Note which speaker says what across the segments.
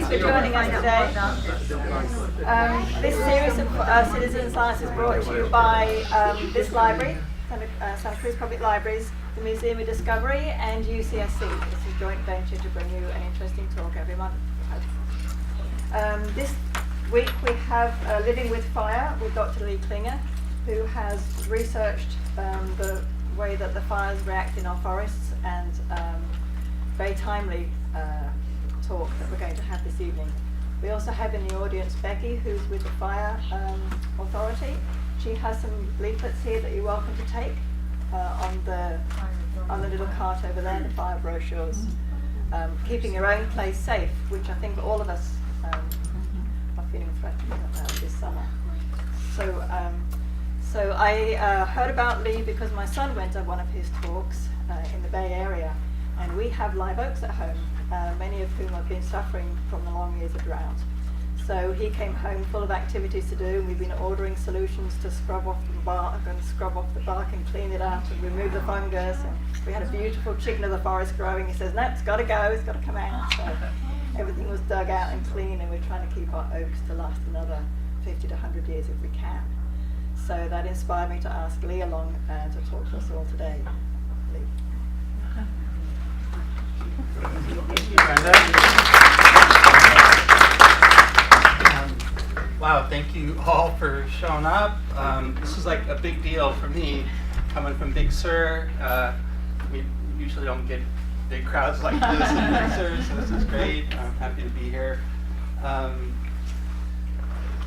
Speaker 1: Thanks for joining us today. This series of citizen science is brought to you by this library, Santa Cruz Public Libraries, the Museum of Discovery, and UCSC. It's a joint venture to bring you an interesting talk every month. This week we have Living with Fire with Dr. Lee Klinger, who has researched the way that the fires react in our forests, and very timely talk that we're going to have this evening. We also have in the audience Becky, who's with the Fire Authority. She has some leaflets here that you're welcome to take on the little cart over there, the fire brochures. Keeping your own place safe, which I think all of us are feeling threatened about this summer. So I heard about Lee because my son went to one of his talks in the Bay Area, and we have live oaks at home, many of whom have been suffering from the long years of drought. So he came home full of activities to do, and we've been ordering solutions to scrub off the bark and clean it up and remove the fungus. And we had a beautiful chicken of the forest growing. He says, no, it's got to go, it's got to come out. So everything was dug out and clean, and we're trying to keep our oaks to last another 50 to 100 years if we can. So that inspired me to ask Lee along to talk to us all today. Lee.
Speaker 2: Thank you, Brenda. Wow, thank you all for showing up. This is like a big deal for me, coming from Big Sur. We usually don't get big crowds like this in Big Sur, so this is great. I'm happy to be here.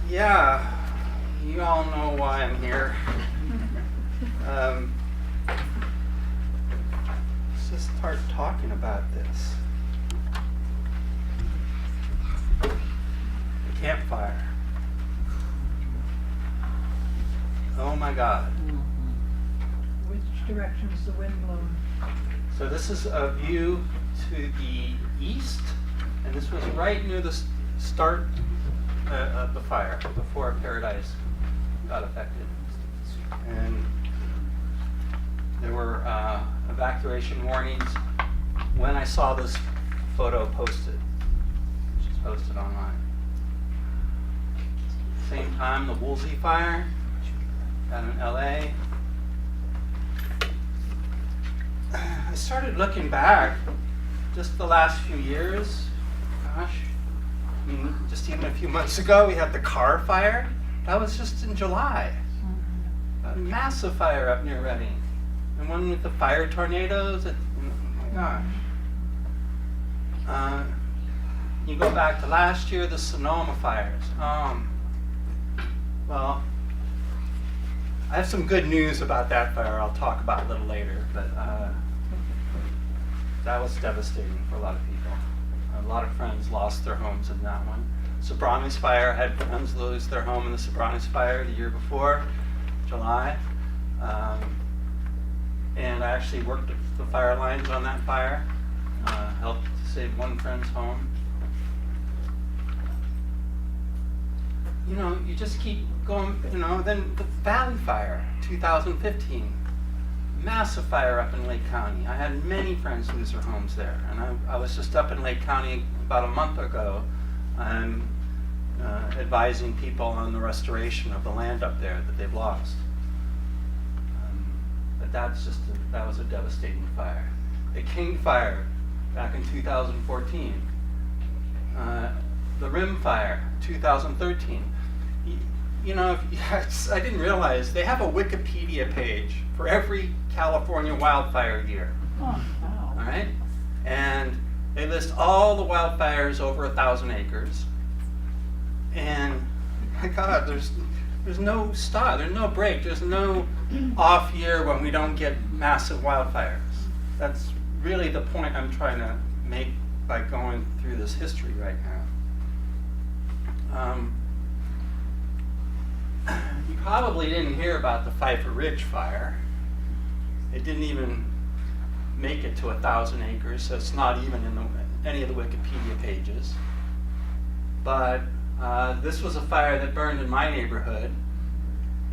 Speaker 2: Yeah, you all know why I'm here. Let's just start talking about this. The campfire. Oh my God.
Speaker 3: Which direction is the wind blowing?
Speaker 2: So this is a view to the east, and this was right near the start of the fire, before Paradise got affected. And there were evacuation warnings when I saw this photo posted, which is posted online. Same time, the Woolsey fire down in LA. I started looking back just the last few years. Gosh, I mean, just even a few months ago, we had the Carr fire. That was just in July. A massive fire up near Reading. And one with the fire tornadoes. Oh my gosh. You go back to last year, the Sonoma fires. Well, I have some good news about that fire I'll talk about a little later, but that was devastating for a lot of people. A lot of friends lost their homes in that one. Sobranis fire, I had friends lose their home in the Sobranis fire the year before, July. And I actually worked the fire lines on that fire, helped save one friend's home. You know, you just keep going, you know. Then the Valley Fire, 2015, massive fire up in Lake County. I had many friends lose their homes there, and I was just up in Lake County about a month ago. I'm advising people on the restoration of the land up there that they've lost. But that was a devastating fire. The King Fire back in 2014. The Rim Fire, 2013. You know, I didn't realize they have a Wikipedia page for every California wildfire year.
Speaker 3: Oh, wow.
Speaker 2: All right? And they list all the wildfires over 1,000 acres. And my God, there's no stop, there's no break, there's no off year when we don't get massive wildfires. That's really the point I'm trying to make by going through this history right now. You probably didn't hear about the Pfeiffer Ridge fire. It didn't even make it to 1,000 acres, so it's not even in any of the Wikipedia pages. But this was a fire that burned in my neighborhood,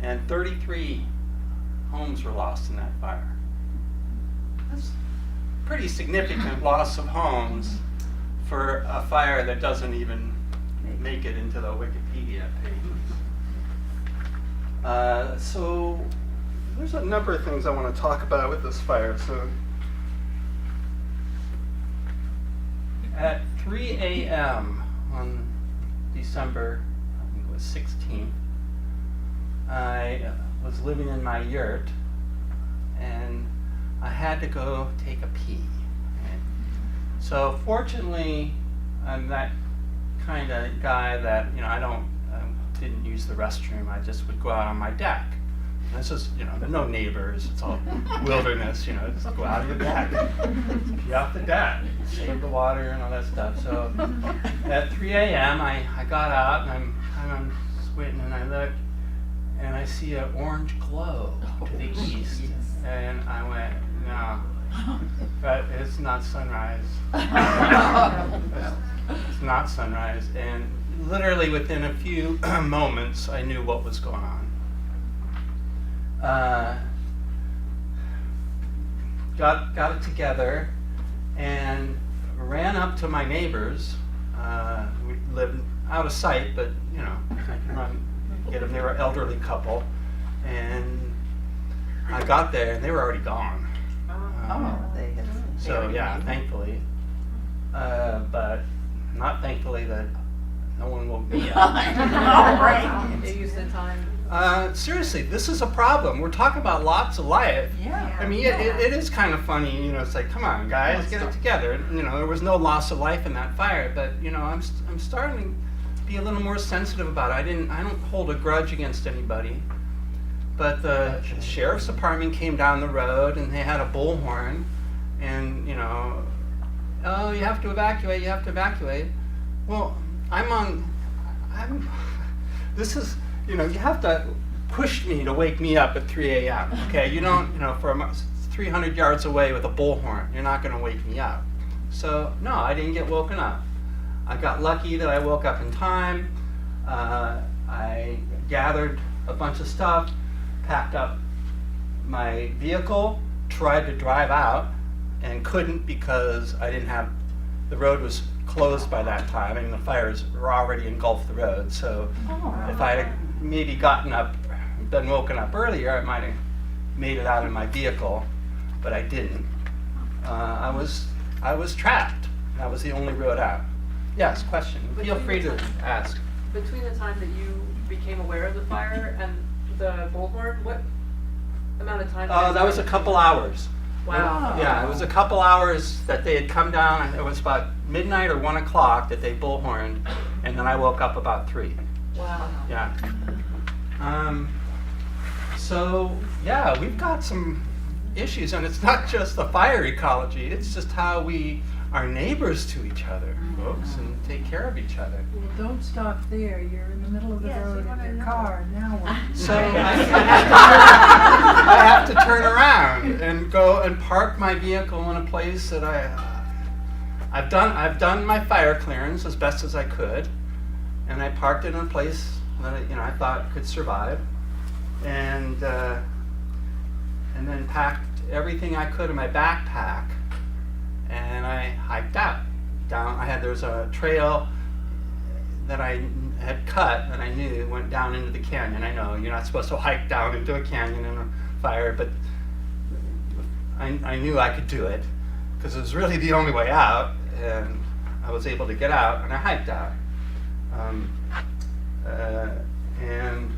Speaker 2: and 33 homes were lost in that fire. That's pretty significant loss of homes for a fire that doesn't even make it into the Wikipedia pages. So there's a number of things I want to talk about with this fire. So at 3 a.m. on December, I think it was 16th, I was living in my yurt, and I had to go take a pee. Right? So fortunately, I'm that kind of guy that, you know, I didn't use the restroom. I just would go out on my deck. And this is, you know, there are no neighbors. It's all wilderness, you know, just go out on your deck. Pee off the deck, save the water and all that stuff. So at 3 a.m., I got out, and I'm kind of squinting, and I look, and I see an orange glow to the east. And I went, no, but it's not sunrise. It's not sunrise. And literally within a few moments, I knew what was going on. Got it together and ran up to my neighbors. We lived out of sight, but you know, I can get them. They were an elderly couple, and I got there and they were already gone.
Speaker 4: They had.
Speaker 2: So yeah, thankfully, but not thankfully that no one woke me up.
Speaker 4: They used the time.
Speaker 2: Seriously, this is a problem. We're talking about lots of life.
Speaker 4: Yeah.
Speaker 2: I mean, it is kind of funny, you know. It's like, come on, guys, get it together. And, you know, there was no loss of life in that fire, but you know, I'm starting to be a little more sensitive about it. I don't hold a grudge against anybody, but the sheriff's department came down the road and they had a bullhorn, and you know, oh, you have to evacuate. You have to evacuate. Well, this is, you know, you have to push me to wake me up at 3 a.m. Okay, you don't, you know, from 300 yards away with a bullhorn, you're not going to wake me up. So no, I didn't get woken up. I got lucky that I woke up in time. I gathered a bunch of stuff, packed up my vehicle, tried to drive out, and couldn't because I didn't have, the road was closed by that time, and the fires were already engulfed the road. So if I had maybe been woken up earlier, I might have made it out in my vehicle, but I didn't. I was trapped. That was the only road out. Yes, question. Feel free to ask.
Speaker 5: Between the time that you became aware of the fire and the bullhorn, what amount of time?
Speaker 2: Oh, that was a couple hours.
Speaker 5: Wow.
Speaker 2: Yeah, it was a couple hours that they had come down. It was about midnight or 1 o'clock that they bullhorned, and then I woke up about 3.
Speaker 5: Wow.
Speaker 2: Yeah. So yeah, we've got some issues, and it's not just the fire ecology. It's just how we are neighbors to each other, folks, and take care of each other.
Speaker 3: Well, don't stop there. You're in the middle of the road in your car. Now what?
Speaker 2: So I have to turn around and go and park my vehicle in a place that I've done my fire clearance as best as I could, and I parked it in a place that I thought could survive, and then packed everything I could in my backpack, and I hiked out down. There was a trail that I had cut and I knew went down into the canyon. I know you're not supposed to hike down into a canyon in a fire, but I knew I could do it because it was really the only way out, and I was able to get out, and I hiked out. And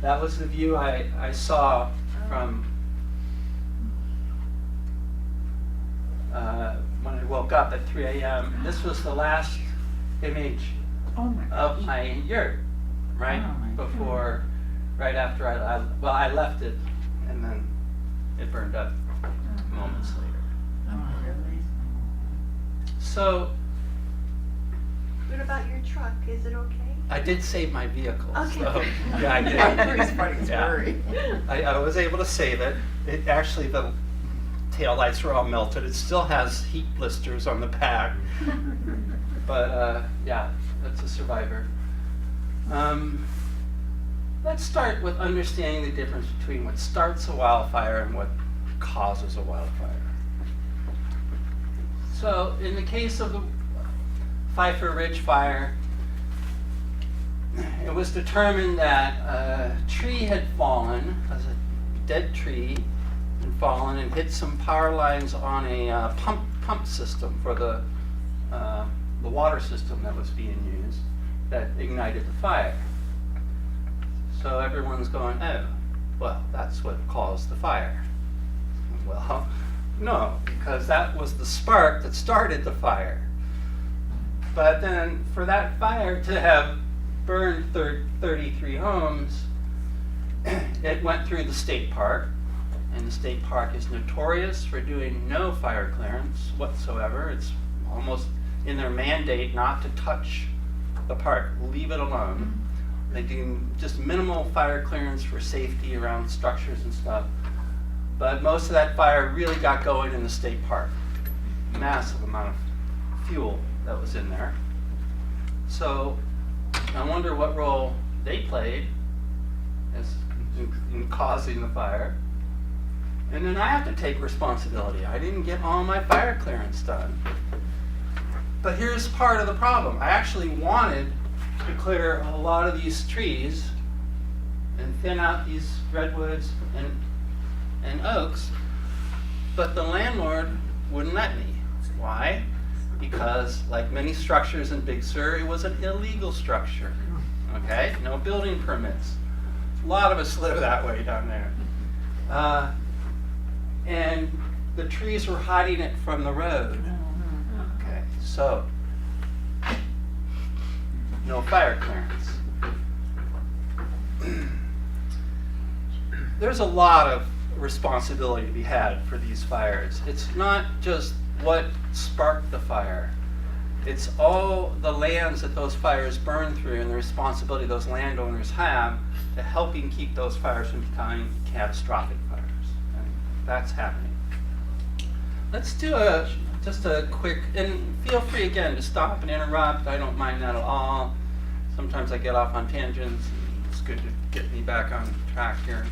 Speaker 2: that was the view I saw from when I woke up at 3 a.m. This was the last image of my yurt, right before, right after I left it, and then it burned up moments later. So,
Speaker 4: What about your truck? Is it okay?
Speaker 2: I did save my vehicle.
Speaker 4: Okay.
Speaker 2: So, yeah, I did. I was able to save it. It actually, the taillights were all melted. It still has heat blisters on the back. But yeah, that's a survivor. Let's start with understanding the difference between what starts a wildfire and what causes a wildfire. So in the case of the Pfeiffer Ridge fire, it was determined that a tree had fallen, as a dead tree had fallen and hit some power lines on a pump system for the water system that was being used that ignited the fire. So everyone's going, oh, well, that's what caused the fire. Well, no, because that was the spark that started the fire. But then for that fire to have burned 33 homes, it went through the state park, and the state park is notorious for doing no fire clearance whatsoever. It's almost in their mandate not to touch the park, leave it alone. They do just minimal fire clearance for safety around structures and stuff. But most of that fire really got going in the state park. Massive amount of fuel that was in there. So I wonder what role they played in causing the fire. And then I have to take responsibility. I didn't get all my fire clearance done. But here's part of the problem. I actually wanted to clear a lot of these trees and thin out these redwoods and oaks, but the landlord wouldn't let me. Why? Because, like many structures in Big Sur, it was an illegal structure. Okay? No building permits. A lot of us live that way down there. And the trees were hiding it from the road. Okay, so no fire clearance. There's a lot of responsibility to be had for these fires. It's not just what sparked the fire. It's all the lands that those fires burn through and the responsibility those landowners have to helping keep those fires from becoming catastrophic fires. And that's happening. Let's do just a quick, and feel free again to stop and interrupt. I don't mind that at all. Sometimes I get off on tangents. It's good to get me back on track here.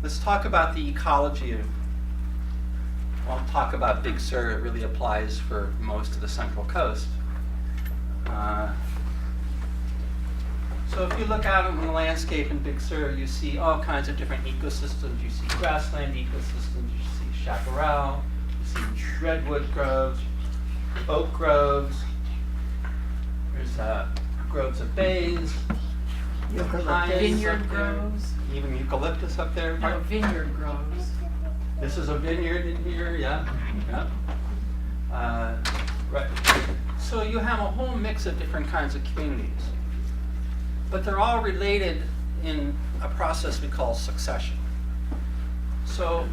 Speaker 2: Let's talk about the ecology of, I'll talk about Big Sur. It really applies for most of the Central Coast. So if you look out in the landscape in Big Sur, you see all kinds of different ecosystems. You see grassland ecosystems, you see chaparral, you see redwood groves, oak groves, there's groves of bays, pines
Speaker 3: Vineyard
Speaker 2: up there,
Speaker 3: groves.
Speaker 2: even eucalyptus up there.
Speaker 3: No, vineyard groves.
Speaker 2: This is a vineyard in here, yeah. Right. So you have a whole mix of different kinds of communities. But they're all related in a process we call succession. So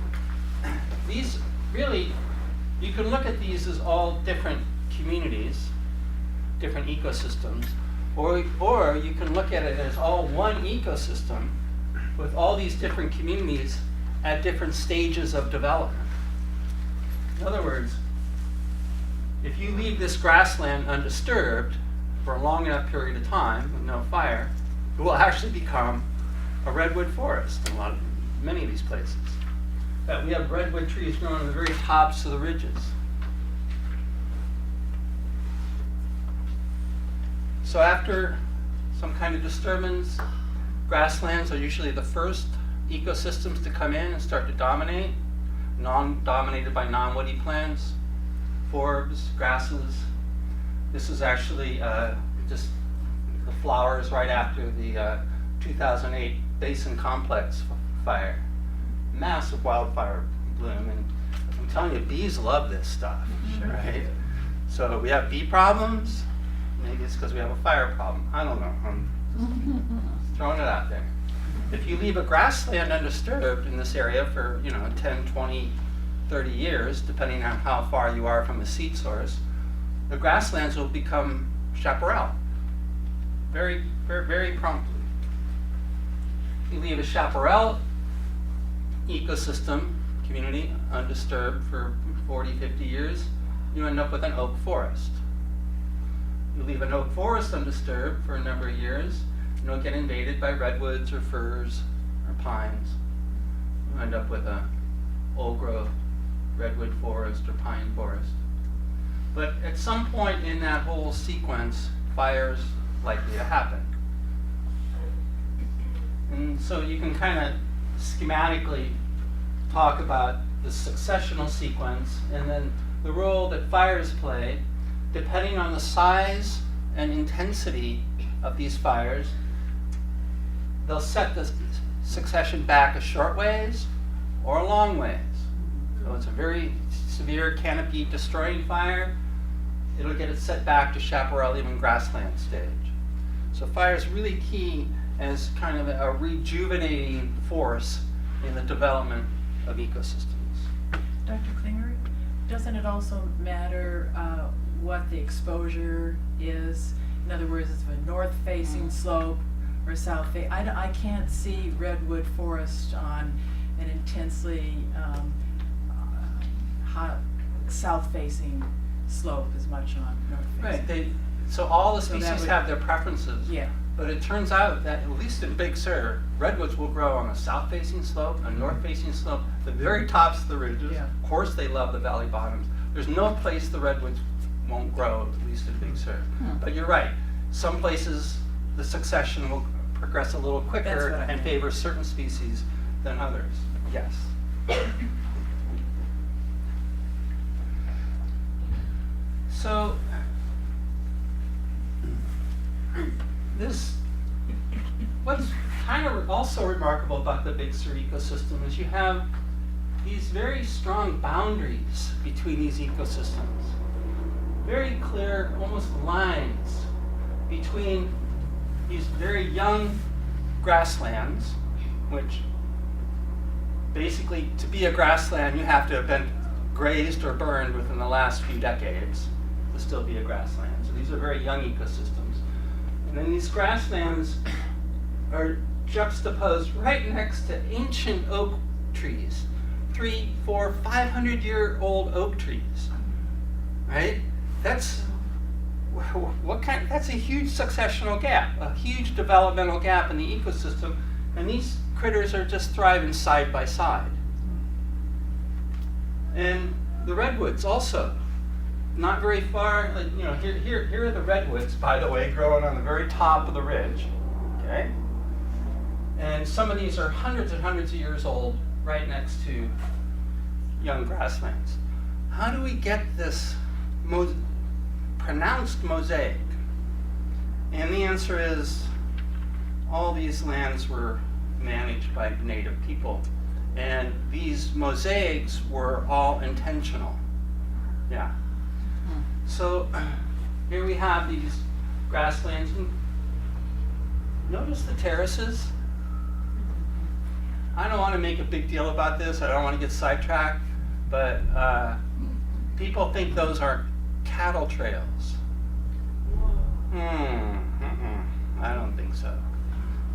Speaker 2: these really, you can look at these as all different communities, different ecosystems, or you can look at it as all one ecosystem with all these different communities at different stages of development. In other words, if you leave this grassland undisturbed for a long enough period of time with no fire, it will actually become a redwood forest in many of these places. We have redwood trees growing on the very tops of the ridges. So after some kind of disturbance, grasslands are usually the first ecosystems to come in and start to dominate, dominated by non-woody plants, forbs, grasses. This is actually just the flowers right after the 2008 Basin Complex fire. Massive wildfire bloom, and I'm telling you, bees love this stuff, right? So we have bee problems. Maybe it's because we have a fire problem. I don't know. I'm just throwing it out there. If you leave a grassland undisturbed in this area for 10, 20, 30 years, depending on how far you are from the seed source, the grasslands will become chaparral very, very, very promptly. If you leave a chaparral ecosystem community undisturbed for 40, 50 years, you end up with an oak forest. You leave an oak forest undisturbed for a number of years, and it'll get invaded by redwoods or firs or pines. You end up with a old growth redwood forest or pine forest. But at some point in that whole sequence, fire's likely to happen. And so you can kind of schematically talk about the successional sequence and then the role that fires play, depending on the size and intensity of these fires. They'll set the succession back a short ways or a long ways. So it's a very severe canopy destroying fire, it'll get it set back to chaparral, even grassland stage. So fire is really key as kind of a rejuvenating force in the development of ecosystems.
Speaker 6: Dr. Klinger, doesn't it also matter what the exposure is? In other words, is it a north-facing slope or a south? I can't see redwood forest on an intensely hot south-facing slope as much on north-facing.
Speaker 2: Right. So all the
Speaker 6: So that
Speaker 2: species
Speaker 6: would-
Speaker 2: have their preferences.
Speaker 6: Yeah.
Speaker 2: But it turns out that, at least in Big Sur, redwoods will grow on a south-facing slope, a north-facing slope, the very tops of the ridges.
Speaker 6: Yeah.
Speaker 2: Of course, they love the valley bottoms. There's no place the redwoods won't grow, at least in Big Sur. But you're right. Some places, the succession will progress a little
Speaker 6: That's
Speaker 2: quicker
Speaker 6: what I
Speaker 2: and
Speaker 6: meant.
Speaker 2: favor certain species than others. Yes. So, what's kind of also remarkable about the Big Sur ecosystem is you have these very strong boundaries between these ecosystems. Very clear, almost lines between these very young grasslands, which basically, to be a grassland, you have to have been grazed or burned within the last few decades to still be a grassland. So these are very young ecosystems. And then these grasslands are juxtaposed right next to ancient oak trees, 300, 400, 500-year-old oak trees, right? That's that's a huge successional gap, a huge developmental gap in the ecosystem, and these critters are just thriving side by side. And the redwoods also, not very far, like, you know, here are the redwoods, by the way, growing on the very top of the ridge, okay? And some of these are hundreds and hundreds of years old, right next to young grasslands. How do we get this pronounced mosaic? And the answer is, all these lands were managed by native people. And these mosaics were all intentional. Yeah. So here we have these grasslands. And notice the terraces. I don't want to make a big deal about this. I don't want to get sidetracked. But people think those are cattle trails. I don't think so.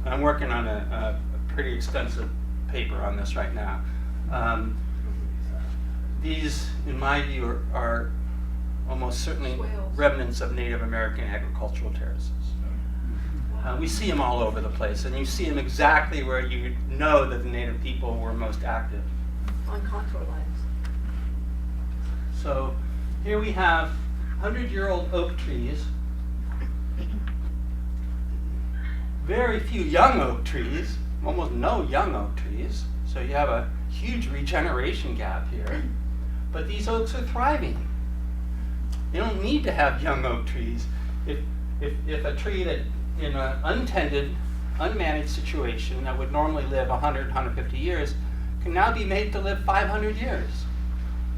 Speaker 2: I'm working on a pretty extensive paper on this right now. These, in my view, are almost certainly
Speaker 5: Swales.
Speaker 2: remnants of Native American agricultural terraces. We see them all over the place, and you see them exactly where you know that the native people were most active.
Speaker 4: On contour lines.
Speaker 2: So here we have 100-year-old oak trees, very few young oak trees, almost no young oak trees. So you have a huge regeneration gap here. But these oaks are thriving. You don't need to have young oak trees. If a tree that in an untended, unmanaged situation that would normally live 100, 150 years can now be made to live 500 years.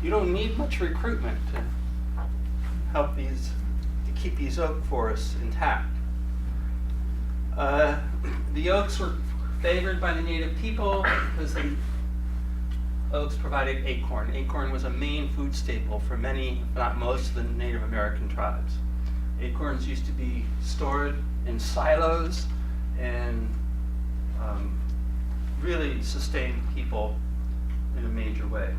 Speaker 2: You don't need much recruitment to help to keep these oak forests intact. The oaks were favored by the native people because the oaks provided acorn. Acorn was a main food staple for many, if not most, of the Native American tribes. Acorns used to be stored in silos and really sustained people in a major way.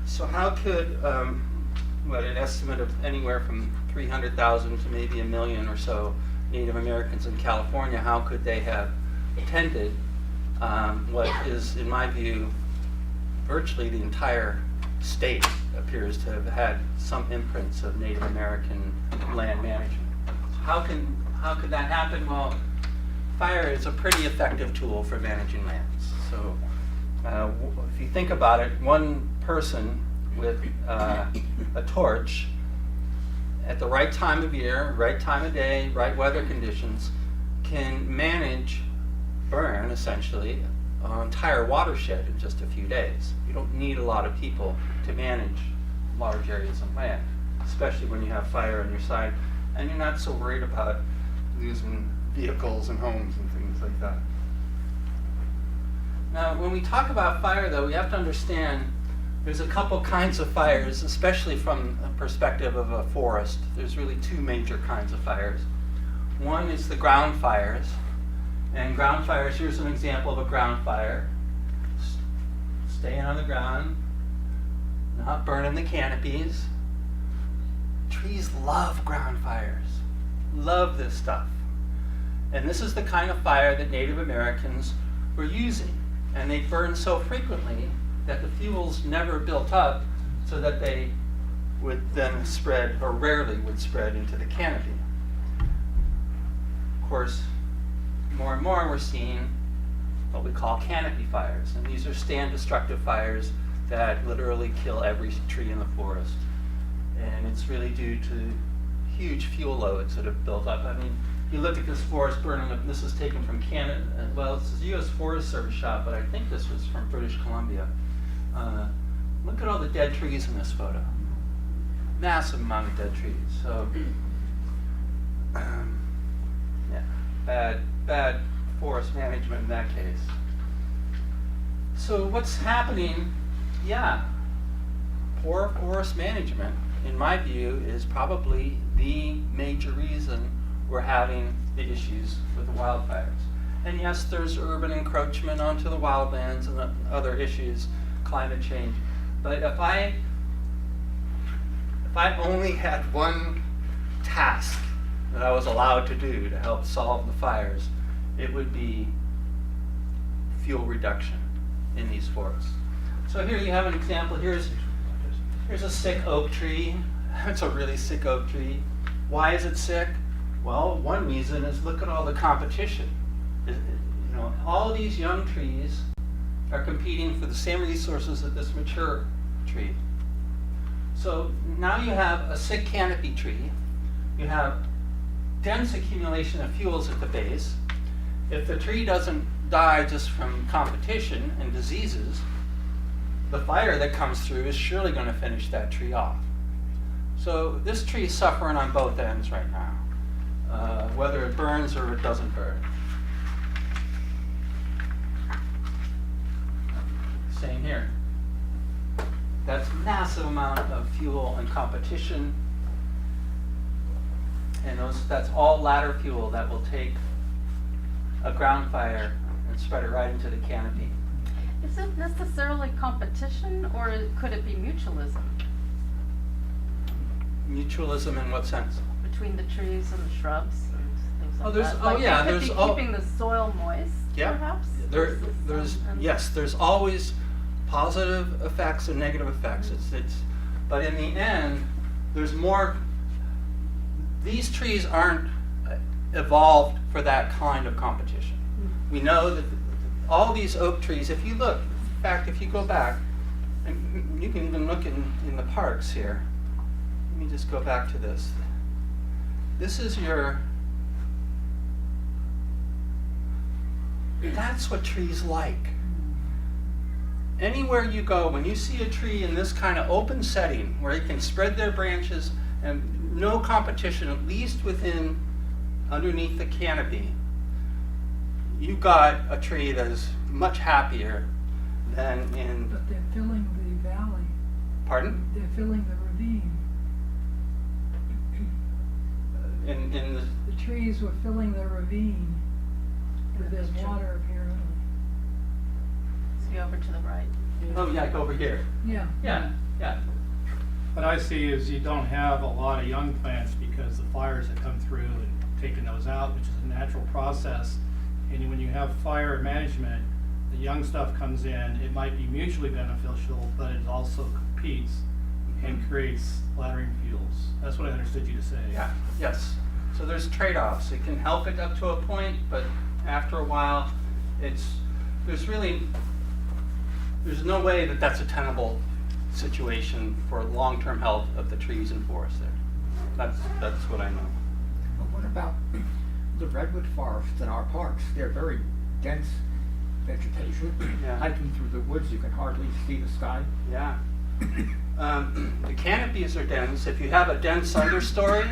Speaker 2: So how could, an estimate of anywhere from 300,000 to maybe 1 million or so Native Americans in California, how could they have attended what is, in my view, virtually the entire state appears to have had some imprints of Native American land management. How could that happen? Well, fire is a pretty effective tool for managing lands. So if you think about it, one person with a torch at the right time of year, right time of day, right weather conditions can manage, burn essentially, an entire watershed in just a few days. You don't need a lot of people to manage large areas of land, especially when you have fire on your side and you're not so worried about losing vehicles and homes and things like that. Now, when we talk about fire, though, we have to understand there's a couple kinds of fires, especially from a perspective of a forest. There's really two major kinds of fires. One is the ground fires. And ground fires, here's an example of a ground fire. Staying on the ground, not burning the canopies. Trees love ground fires, love this stuff. And this is the kind of fire that Native Americans were using. And they burned so frequently that the fuels never built up so that they would then spread, or rarely would spread, into the canopy. Of course, more and more we're seeing what we call canopy fires. And these are stand destructive fires that literally kill every tree in the forest. And it's really due to huge fuel loads that have built up. I mean, you look at this forest burning up, this is taken from Canada, well, this is U.S. Forest Service shot, but I think this was from British Columbia. Look at all the dead trees in this photo. Massive amount of dead trees. So, yeah, bad forest management in that case. So what's happening? Yeah, poor forest management, in my view, is probably the major reason we're having the issues with the wildfires. And yes, there's urban encroachment onto the wildlands and other issues, climate change. But if I only had one task that I was allowed to do to help solve the fires, it would be fuel reduction in these forests. So here you have an example. Here's a sick oak tree. It's a really sick oak tree. Why is it sick? Well, one reason is look at all the competition. You know, all these young trees are competing for the same resources as this mature tree. So now you have a sick canopy tree. You have dense accumulation of fuels at the base. If the tree doesn't die just from competition and diseases, the fire that comes through is surely going to finish that tree off. So this tree is suffering on both ends right now, whether it burns or it doesn't burn. Same here. That's massive amount of fuel and competition, and that's all ladder fuel that will take a ground fire and spread it right into the canopy.
Speaker 7: Is it necessarily competition, or could it be mutualism
Speaker 2: Mutualism in what sense?
Speaker 7: between the trees and the shrubs and things like
Speaker 2: Oh, there's-
Speaker 7: that?
Speaker 2: oh,
Speaker 7: Like,
Speaker 2: yeah,
Speaker 7: they could
Speaker 2: there's
Speaker 7: be
Speaker 2: all-
Speaker 7: keeping the soil moist,
Speaker 2: Yeah.
Speaker 7: perhaps?
Speaker 2: There's always positive effects and negative effects. But in the end, there's more. These trees aren't evolved for that kind of competition. We know that all these oak trees, if you look, in fact, if you go back, and you can even look in the parks here. Let me just go back to this. This is that's what trees like. Anywhere you go, when you see a tree in this kind of open setting where it can spread their branches and no competition, at least underneath the canopy, you've got a tree that is much happier than in.
Speaker 3: But they're filling the valley,
Speaker 2: Pardon?
Speaker 3: they're filling the ravine.
Speaker 2: In the.
Speaker 3: The trees were filling the ravine where there's water apparently.
Speaker 7: See over to the right.
Speaker 2: Oh yeah, go over here.
Speaker 3: Yeah.
Speaker 2: Yeah.
Speaker 8: What I see is you don't have a lot of young plants because the fires that come through and taking those out, which is a natural process. And when you have fire management, the young stuff comes in, it might be mutually beneficial, but it also competes and creates laddering fuels. That's what I understood you to say.
Speaker 2: Yeah, yes. So there's trade-offs. It can help it up to a point, but after a while, there's no way that that's a tenable situation for long-term health of the trees and forests there. That's what I know.
Speaker 9: But what about the redwood forests in our parks? They're very dense vegetation.
Speaker 2: Yeah.
Speaker 9: Hiking through the woods, you can hardly see the sky.
Speaker 2: Yeah. The canopies are dense. If you have a dense understory,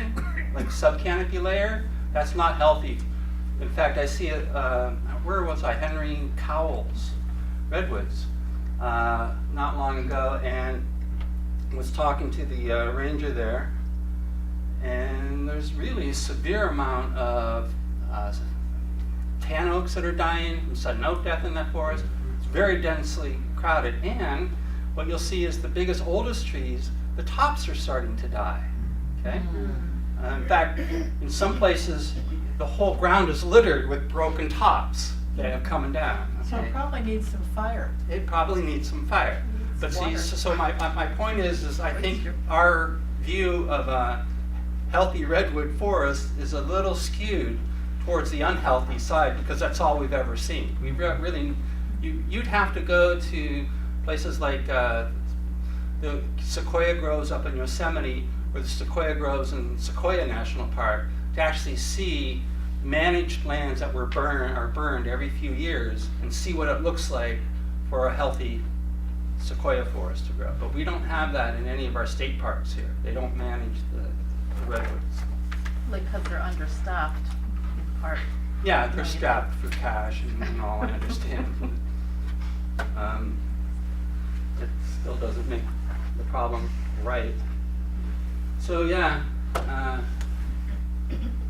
Speaker 2: like subcanopy layer, that's not healthy. In fact, I see it, where was I? Henry Cowell's redwoods not long ago, and was talking to the ranger there, and there's really a severe amount of tan oaks that are dying from sudden oak death in that forest. It's very densely crowded, and what you'll see is the biggest, oldest trees, the tops are starting to die. Okay. In fact, in some places, the whole ground is littered with broken tops that have coming down.
Speaker 6: So
Speaker 2: Okay?
Speaker 6: it probably needs some fire.
Speaker 2: It probably needs some fire. But see,
Speaker 6: water.
Speaker 2: so my point is I think our view of a healthy redwood forest is a little skewed towards the unhealthy side, because that's all we've ever seen. We really, you'd have to go to places like the sequoia groves up in Yosemite, or the sequoia groves in Sequoia National Park, to actually see managed lands that are burned every few years, and see what it looks like for a healthy sequoia forest to grow. But we don't have that in any of our state parks here. They don't manage the redwoods.
Speaker 7: Like, because they're understaffed in part.
Speaker 2: Yeah, they're strapped for cash and all, I understand. It still doesn't make the problem right. So yeah,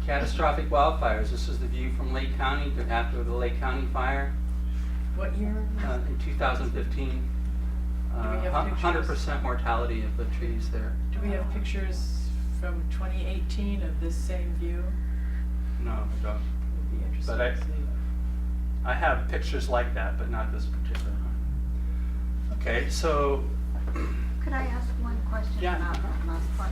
Speaker 2: catastrophic wildfires. This is the view from Lake County after the Lake County fire
Speaker 6: What year?
Speaker 2: in 2015.
Speaker 6: Do we have pictures?
Speaker 2: 100% mortality of the trees there.
Speaker 6: Do we have pictures from 2018 of this same view?
Speaker 2: No, we don't.
Speaker 6: Would be interesting
Speaker 2: But
Speaker 6: to see.
Speaker 2: I have pictures like that, but not this particular one. Okay, so
Speaker 4: Could I ask one question
Speaker 2: Yeah.
Speaker 4: about that last part?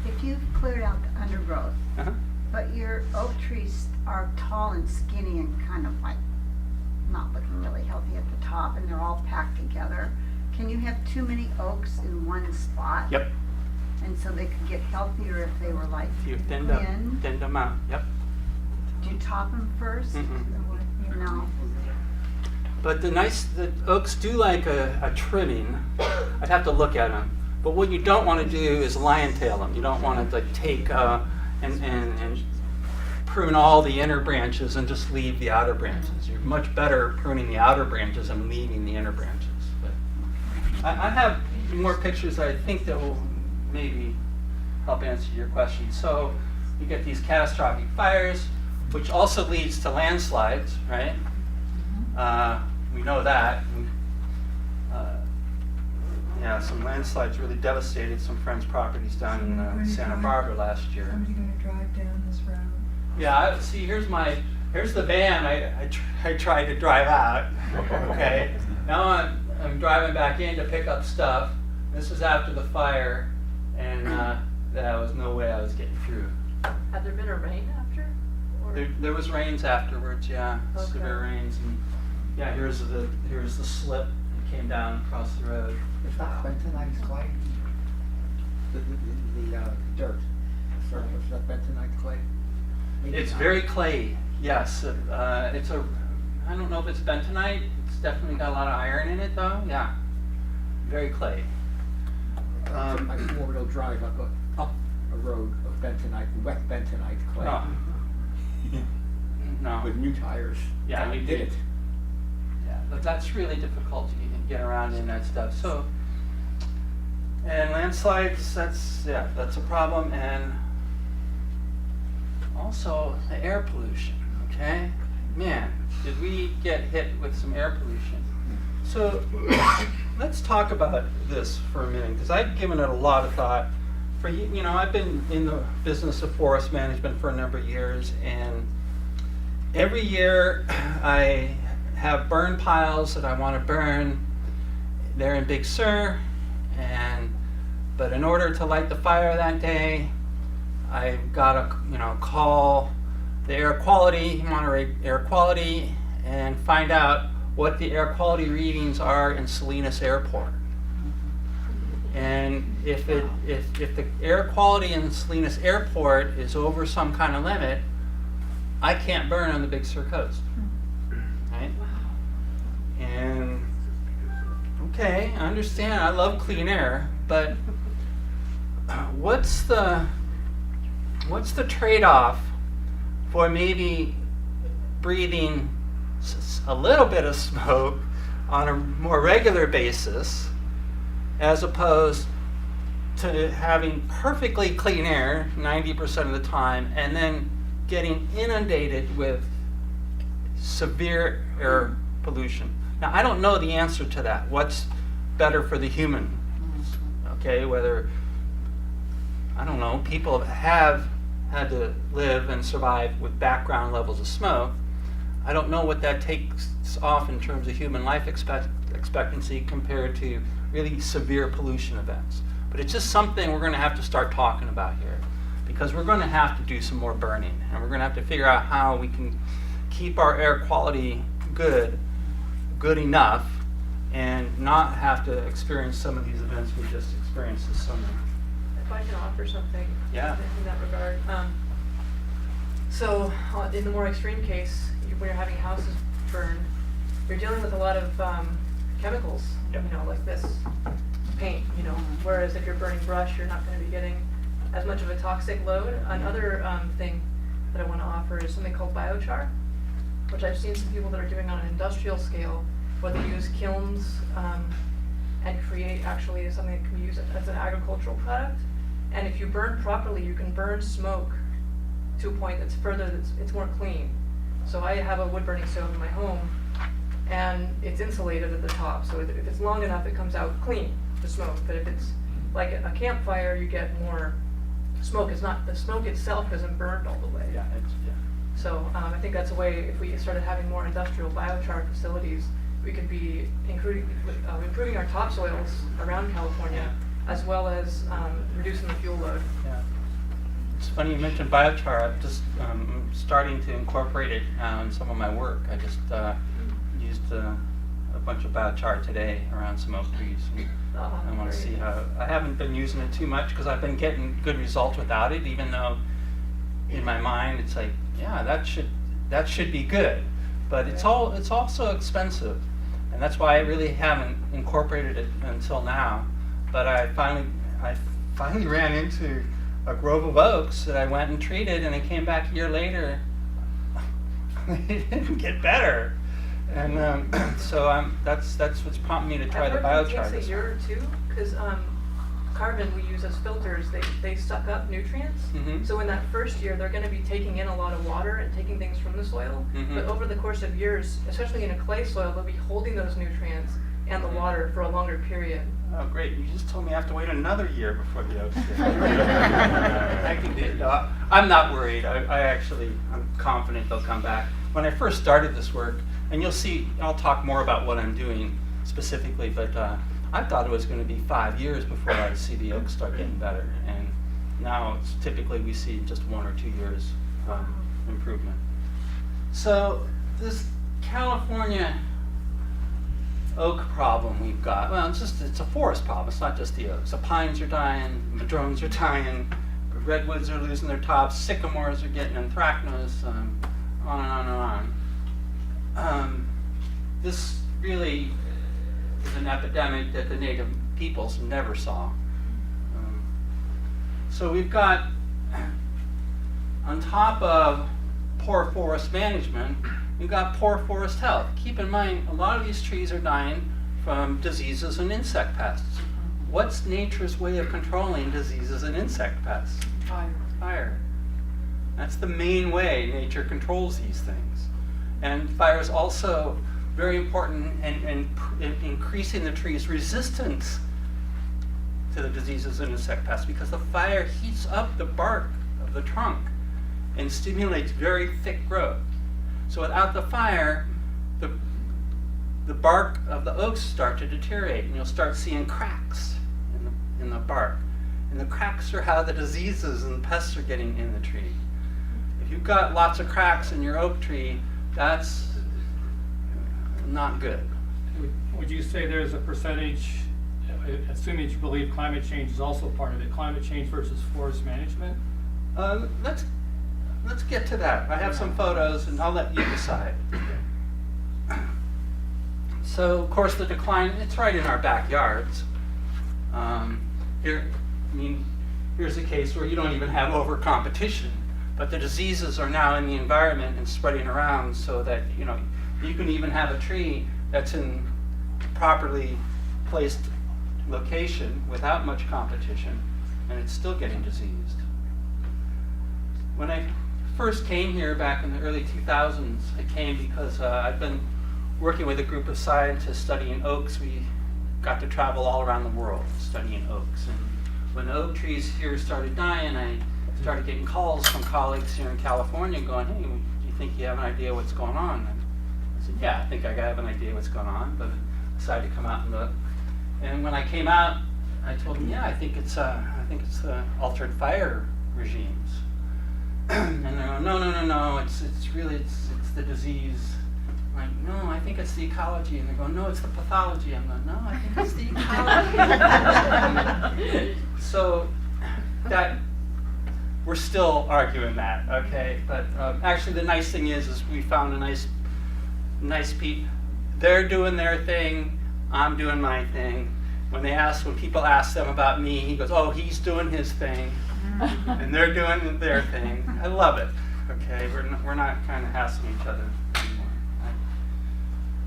Speaker 4: If you've cleared out the undergrowth,
Speaker 2: uh-huh.
Speaker 4: but your oak trees are tall and skinny and kind of like not looking really healthy at the top, and they're all packed together, can you have too many oaks in one spot?
Speaker 2: Yep.
Speaker 4: And so they could get healthier if they were like
Speaker 2: You've thinned them out. Yep.
Speaker 4: Do you top them first?
Speaker 2: Mm-mm.
Speaker 4: No.
Speaker 2: But the oaks do like a trimming. I'd have to look at them. But what you don't want to do is lion tail them. You don't want to like take and prune all the inner branches and just leave the outer branches. You're much better pruning the outer branches and leaving the inner branches. But I have more pictures that I think that will maybe help answer your question. So you get these catastrophic fires, which also leads to landslides, right? We know that. Yeah, some landslides really devastated some friends' properties down in Santa Barbara last year.
Speaker 3: Somebody gonna drive down this road.
Speaker 2: Yeah, see, here's the van I tried to drive out. Okay, now I'm driving back in to pick up stuff. This is after the fire, and there was no way I was getting through.
Speaker 5: Had there been a rain after? Or?
Speaker 2: There was rains afterwards, yeah,
Speaker 5: Okay.
Speaker 2: severe rains, and yeah, here's the slip that came down across the road.
Speaker 9: Is that bentonite clay? The dirt, the surface, is that bentonite clay? Maybe
Speaker 2: It's
Speaker 9: not.
Speaker 2: very clay, yes. I don't know if it's bentonite. It's definitely got a lot of iron in it, though. Yeah, very clay.
Speaker 9: Like four-wheel drive up a road of bentonite, wet bentonite clay.
Speaker 2: No. No.
Speaker 9: With new tires.
Speaker 2: Yeah,
Speaker 9: I
Speaker 2: you
Speaker 9: did
Speaker 2: did.
Speaker 9: it.
Speaker 2: Yeah, but that's really difficult to get around in that stuff. So, and landslides, that's a problem, and also the air pollution. Okay, man, did we get hit with some air pollution? So let's talk about this for a minute, because I've given it a lot of thought. For I've been in the business of forest management for a number of years, and every year I have burn piles that I want to burn. They're in Big Sur, but in order to light the fire that day, I've got to call the air quality, Monterey air quality, and find out what the air quality readings are in Salinas Airport. And if the air quality in Salinas Airport is over some kind of limit, I can't burn on the Big Sur coast. Right? And okay, I understand. I love clean air, but what's the trade-off for maybe breathing a little bit of smoke on a more regular basis, as opposed to having perfectly clean air 90% of the time and then getting inundated with severe air pollution? Now, I don't know the answer to that. What's better for the human? Okay, whether, I don't know, people have had to live and survive with background levels of smoke. I don't know what that takes off in terms of human life expectancy compared to really severe pollution events. But it's just something we're going to have to start talking about here, because we're going to have to do some more burning, and we're going to have to figure out how we can keep our air quality good enough, and not have to experience some of these events we just experienced this summer.
Speaker 5: If I can offer something
Speaker 2: Yeah.
Speaker 5: in that regard. So in the more extreme case, when you're having houses burned, you're dealing with a lot of chemicals,
Speaker 2: Yep.
Speaker 5: like this paint, whereas if you're burning brush, you're not going to be getting as much of a toxic load. Another thing that I want to offer is something called biochar, which I've seen some people that are doing on an industrial scale, where they use kilns and create actually something that can be used as an agricultural product. And if you burn properly, you can burn smoke to a point that's it's more clean. So I have a wood burning stove in my home, and it's insulated at the top, so if it's long enough, it comes out clean, the smoke. But if it's like a campfire, you get more smoke. The smoke itself isn't burned all the way.
Speaker 2: Yeah.
Speaker 5: So I think that's a way, if we started having more industrial biochar facilities, we could be improving our topsoils around California, as well as reducing the fuel load.
Speaker 2: Yeah. It's funny you mentioned biochar. I'm just starting to incorporate it in some of my work. I just used a bunch of biochar today around some oak trees. And I want to see how. I haven't been using it too much because I've been getting good results without it, even though in my mind it's like, yeah, that should be good, but it's also expensive, and that's why I really haven't incorporated it until now. But I finally ran into a grove of oaks that I went and treated, and I came back a year later. They didn't get better, and so that's what's prompted me to try the biochar.
Speaker 5: It takes a year or two, because carbon we use as filters, they suck up nutrients.
Speaker 2: Mm-hmm.
Speaker 5: So in that first year, they're going to be taking in a lot of water and taking things from the soil.
Speaker 2: Mm-hmm.
Speaker 5: But over the course of years, especially in a clay soil, they'll be holding those nutrients and the water for a longer period.
Speaker 2: Oh, great. You just told me I have to wait another year before the oaks get I'm not worried. I'm confident they'll come back. When I first started this work, and you'll see, I'll talk more about what I'm doing specifically, but I thought it was going to be 5 years before I'd see the oaks start getting better. And now it's typically we see just 1 or 2 years improvement. So this California oak problem we've got, well, it's a forest problem. It's not just the oaks. The pines are dying, madrones are dying, redwoods are losing their tops, sycamores are getting anthracnose, on and on and on. This really is an epidemic that the native peoples never saw. So we've got, on top of poor forest management, we've got poor forest health. Keep in mind, a lot of these trees are dying from diseases and insect pests. What's nature's way of controlling diseases and insect pests? Fire. That's the main way nature controls these things. And fire is also very important in increasing the tree's resistance to the diseases and insect pests, because the fire heats up the bark of the trunk and stimulates very thick growth. So without the fire, the the bark of the oaks start to deteriorate, and you'll start seeing cracks in the bark. And the cracks are how the diseases and pests are getting in the tree. If you've got lots of cracks in your oak tree, that's not good.
Speaker 8: Would you say there's a percentage, assuming you believe climate change is also part of it, climate change versus forest management?
Speaker 2: Let's get to that. I have some photos, and I'll let you decide. So, of course, the decline, it's right in our backyards. Here's a case where you don't even have over-competition, but the diseases are now in the environment and spreading around, so that, you can even have a tree that's in properly placed location without much competition, and it's still getting diseased. When I first came here back in the early 2000s, I came because I'd been working with a group of scientists studying oaks. We got to travel all around the world studying oaks. And when the oak trees here started dying, I started getting calls from colleagues here in California going, hey, do you think you have an idea what's going on? And I said, yeah, I think I have an idea what's going on, but I decided to come out and look. And when I came out, I told them, yeah, I think it's altered fire regimes. And they're going, no, it's the disease. I'm like, no, I think it's the ecology. And they're going, no, it's the pathology. I'm like, no, I think it's the ecology. So that, we're still arguing that, okay? But actually the nice thing is we found a nice peep. They're doing their thing, I'm doing my thing. When people ask them about me, he goes, oh, he's doing his thing. And they're doing their thing. I love it. Okay, we're not kind of hassling each other anymore.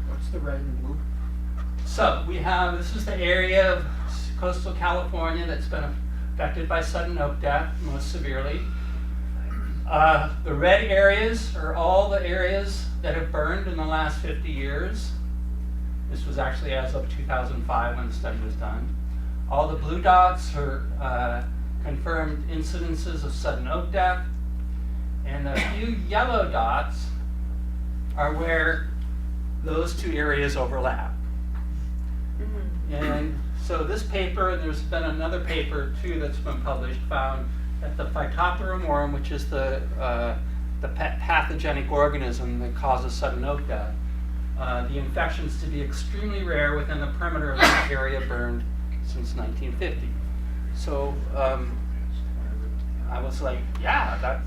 Speaker 9: What's the red and blue?
Speaker 2: So this is the area of coastal California that's been affected by sudden oak death most severely. The red areas are all the areas that have burned in the last 50 years. This was actually as of 2005 when the study was done. All the blue dots are confirmed incidences of sudden oak death, and a few yellow dots are where those two areas overlap. And so this paper, and there's been another paper too that's been published, found that the Phytophthora, which is the pathogenic organism that causes sudden oak death, the infections to be extremely rare within the perimeter of this area burned since 1950. So I was like, yeah,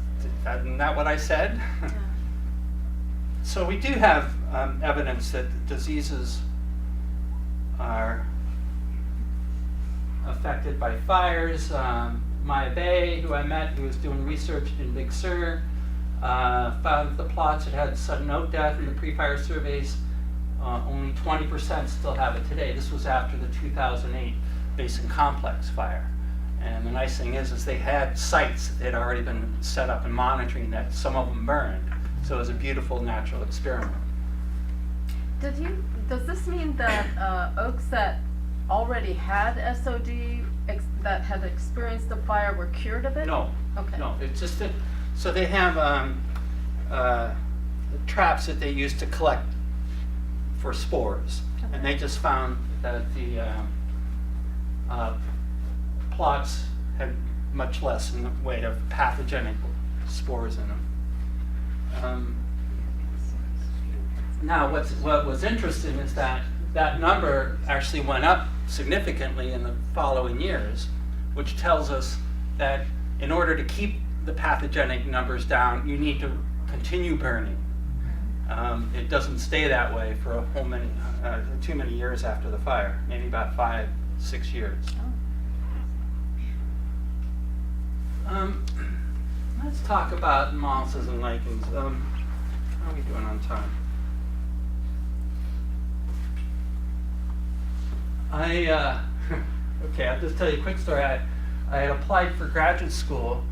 Speaker 2: isn't that what I said? Yeah. So we do have evidence that diseases are affected by fires. Maya Bay, who I met, who was doing research in Big Sur, found that the plots that had sudden oak death in the pre-fire surveys, only 20% still have it today. This was after the 2008 Basin Complex fire. And the nice thing is they had sites that had already been set up and monitoring that some of them burned. So it was a beautiful natural experiment.
Speaker 7: Does this mean that oaks that already had SOD that had experienced the fire were cured of it?
Speaker 2: No.
Speaker 7: Okay.
Speaker 2: No, it's just that, so they have traps that they use to collect for spores.
Speaker 7: Okay.
Speaker 2: And they just found that the plots had much less in the way of pathogenic spores in them. Now, what was interesting is that number actually went up significantly in the following years, which tells us that in order to keep the pathogenic numbers down, you need to continue burning. It doesn't stay that way for a whole too many years after the fire, maybe about 5-6 years. Let's talk about mosses and lichens. How are we doing on time? Okay, I'll just tell you a quick story. I had applied for graduate school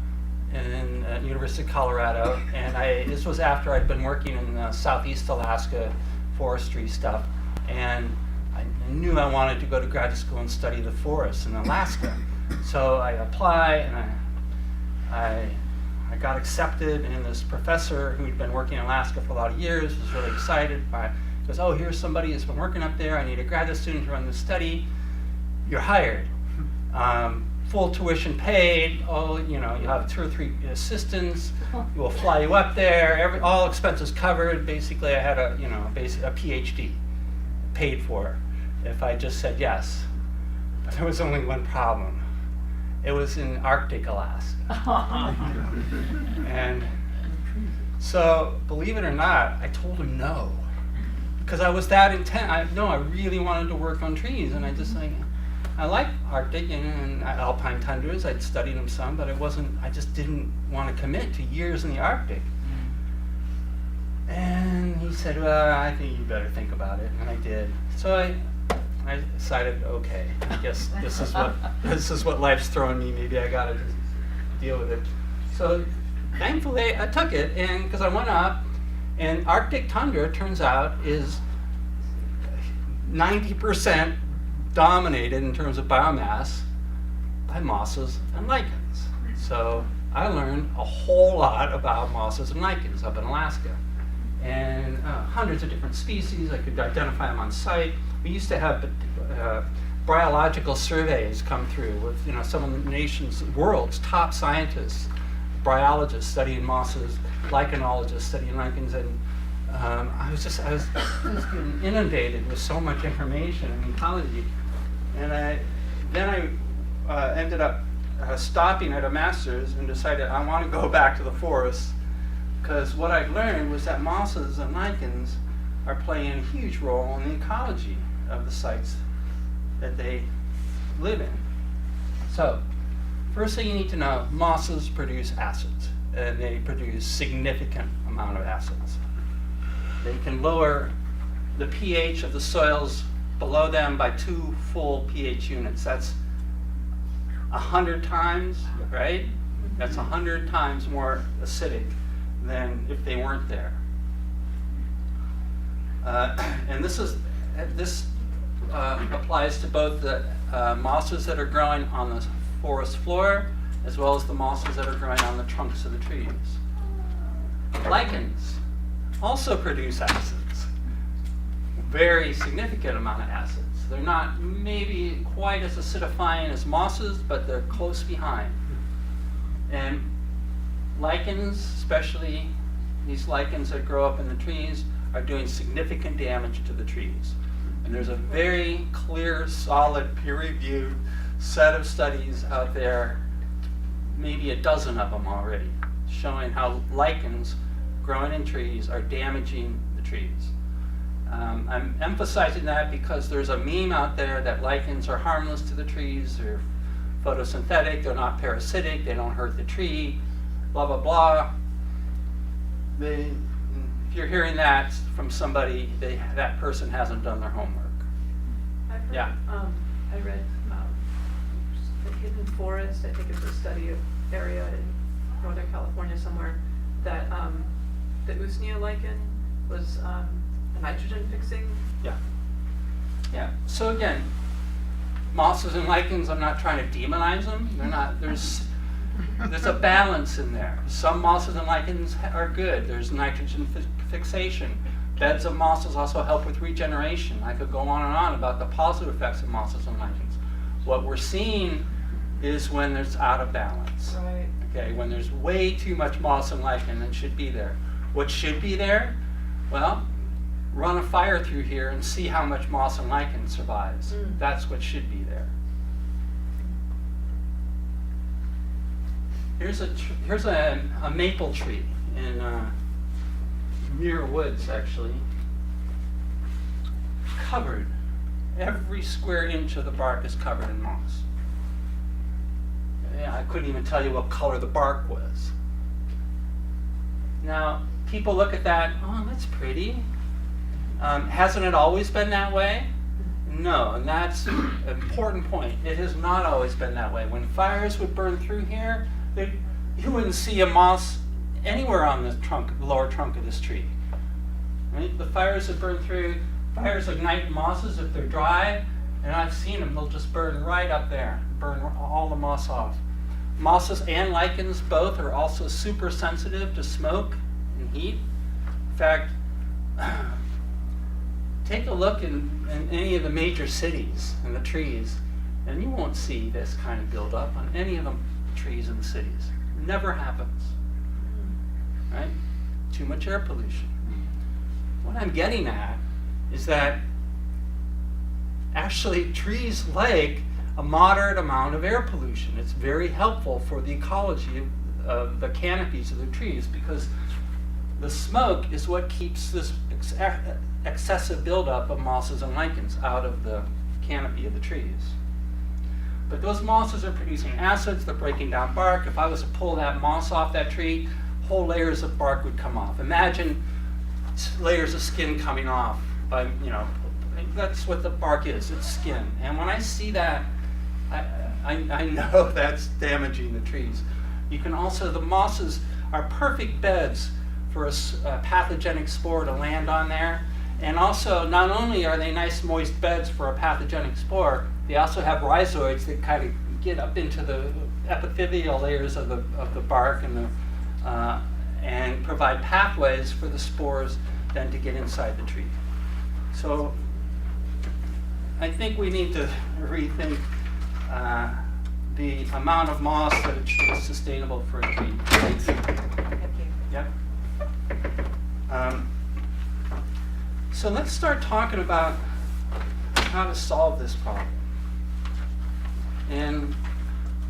Speaker 2: in University of Colorado, and this was after I'd been working in Southeast Alaska forestry stuff, and I knew I wanted to go to graduate school and study the forests in Alaska. So I applied, and I got accepted, and this professor who'd been working in Alaska for a lot of years was really excited. It Because, oh, here's somebody who's been working up there. I need a graduate student to run the study. You're hired. Full tuition paid. Oh, you have 2 or 3 assistants. We'll fly you up there. All expenses covered. Basically, I had a PhD paid for if I just said yes. But there was only one problem. It was in Arctic Alaska. And so, believe it or not, I told him no. Because I was that intent. I really wanted to work on trees. And I like Arctic and alpine tundras. I'd studied them some, but I just didn't want to commit to years in the Arctic. And he said, well, I think you better think about it. And I did. So I decided, okay, I guess this is what life's throwing me. Maybe I gotta just deal with it. So thankfully I took it, and because I went up, and Arctic tundra turns out is 90% dominated in terms of biomass by mosses and lichens. So I learned a whole lot about mosses and lichens up in Alaska, and hundreds of different species. I could identify them on site. We used to have biological surveys come through with some of the world's top scientists, bryologists studying mosses, lichenologists studying lichens, and I was just getting inundated with so much information in ecology. And then I ended up stopping at a master's and decided I want to go back to the forest, because what I learned was that mosses and lichens are playing a huge role in the ecology of the sites that they live in. So, first thing you need to know, mosses produce acids, and they produce significant amount of acids. They can lower the pH of the soils below them by 2 full pH units. That's 100 times, right? That's 100 times more acidic than if they weren't there. And this applies to both the mosses that are growing on the forest floor, as well as the mosses that are growing on the trunks of the trees. Lichens also produce acids, very significant amount of acids. They're not maybe quite as acidifying as mosses, but they're close behind. And lichens, especially these lichens that grow up in the trees, are doing significant damage to the trees. And there's a very clear, solid, peer-reviewed set of studies out there, maybe a dozen of them already, showing how lichens growing in trees are damaging the trees. I'm emphasizing that because there's a meme out there that lichens are harmless to the trees, they're photosynthetic, they're not parasitic, they don't hurt the tree, blah, blah, blah. If you're hearing that from somebody, that person hasn't done their homework.
Speaker 5: I've heard,
Speaker 2: Yeah.
Speaker 5: I read the hidden forest, I think it's a study of area in Northern California somewhere, that the usnea lichen was a nitrogen fixing.
Speaker 2: Yeah. Yeah. So again, mosses and lichens, I'm not trying to demonize them. They're not. There's a balance in there. Some mosses and lichens are good. There's nitrogen fixation. Beds of mosses also help with regeneration. I could go on and on about the positive effects of mosses and lichens. What we're seeing is when there's out of balance.
Speaker 5: Right.
Speaker 2: Okay, when there's way too much moss and lichen than should be there. What should be there? Well, run a fire through here and see how much moss and lichen survives. That's what should be there. Here's a maple tree in Muir Woods, actually. Covered. Every square inch of the bark is covered in moss. Yeah, I couldn't even tell you what color the bark was. Now, people look at that, oh, that's pretty. Hasn't it always been that way? No, and that's an important point. It has not always been that way. When fires would burn through here, you wouldn't see a moss anywhere on the lower trunk of this tree. Right? The fires that burn through, fires ignite mosses if they're dry, and I've seen them, they'll just burn right up there, burn all the moss off. Mosses and lichens both are also super sensitive to smoke and heat. In fact, take a look in any of the major cities and the trees, and you won't see this kind of buildup on any of the trees in the cities. It never happens, right? Too much air pollution. What I'm getting at is that actually trees like a moderate amount of air pollution. It's very helpful for the ecology of the canopies of the trees, because the smoke is what keeps this excessive buildup of mosses and lichens out of the canopy of the trees. But those mosses are producing acids, they're breaking down bark. If I was to pull that moss off that tree, whole layers of bark would come off. Imagine layers of skin coming off by, that's what the bark is, it's skin. And when I see that, I know that's damaging the trees. You can also, the mosses are perfect beds for a pathogenic spore to land on there. And also, not only are they nice moist beds for a pathogenic spore, they also have rhizoids that kind of get up into the epithelial layers of the bark and provide pathways for the spores then to get inside the tree. So I think we need to rethink the amount of moss that is sustainable for a tree.
Speaker 5: Thank you.
Speaker 2: Yep. So let's start talking about how to solve this problem. And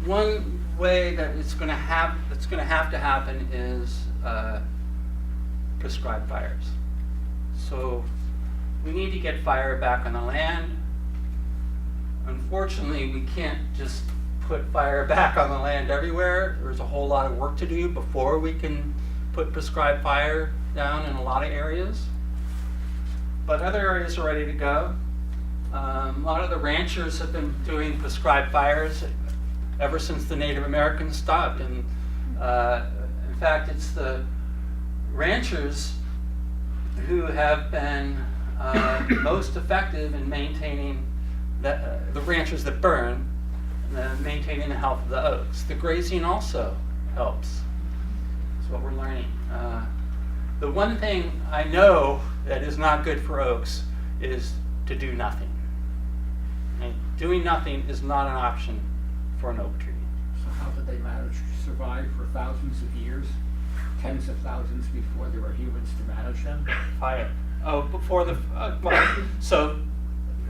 Speaker 2: one way that it's going to have to happen is prescribed fires. So we need to get fire back on the land. Unfortunately, we can't just put fire back on the land everywhere. There's a whole lot of work to do before we can put prescribed fire down in a lot of areas. But other areas are ready to go. A lot of the ranchers have been doing prescribed fires ever since the Native Americans stopped. And in fact, it's the ranchers who have been most effective in maintaining the ranchers that burn, maintaining the health of the oaks. The grazing also helps. That's what we're learning. The one thing I know that is not good for oaks is to do nothing. And doing nothing is not an option for an oak tree.
Speaker 9: So how did they manage to survive for thousands of years, tens of thousands before there were humans to manage them?
Speaker 2: Fire. Oh, before the so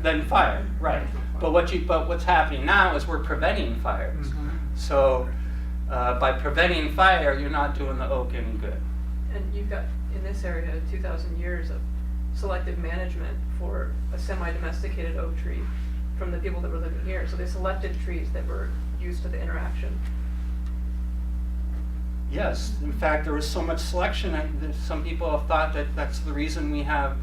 Speaker 2: then fire, right? But what's happening now is we're preventing fires.
Speaker 8: Mm-hmm.
Speaker 2: So by preventing fire, you're not doing the oak any good.
Speaker 5: And you've got, in this area, 2,000 years of selective management for a semi-domesticated oak tree from the people that were living here. So they selected trees that were used to the interaction.
Speaker 2: Yes, in fact, there was so much selection that some people have thought that that's the reason we have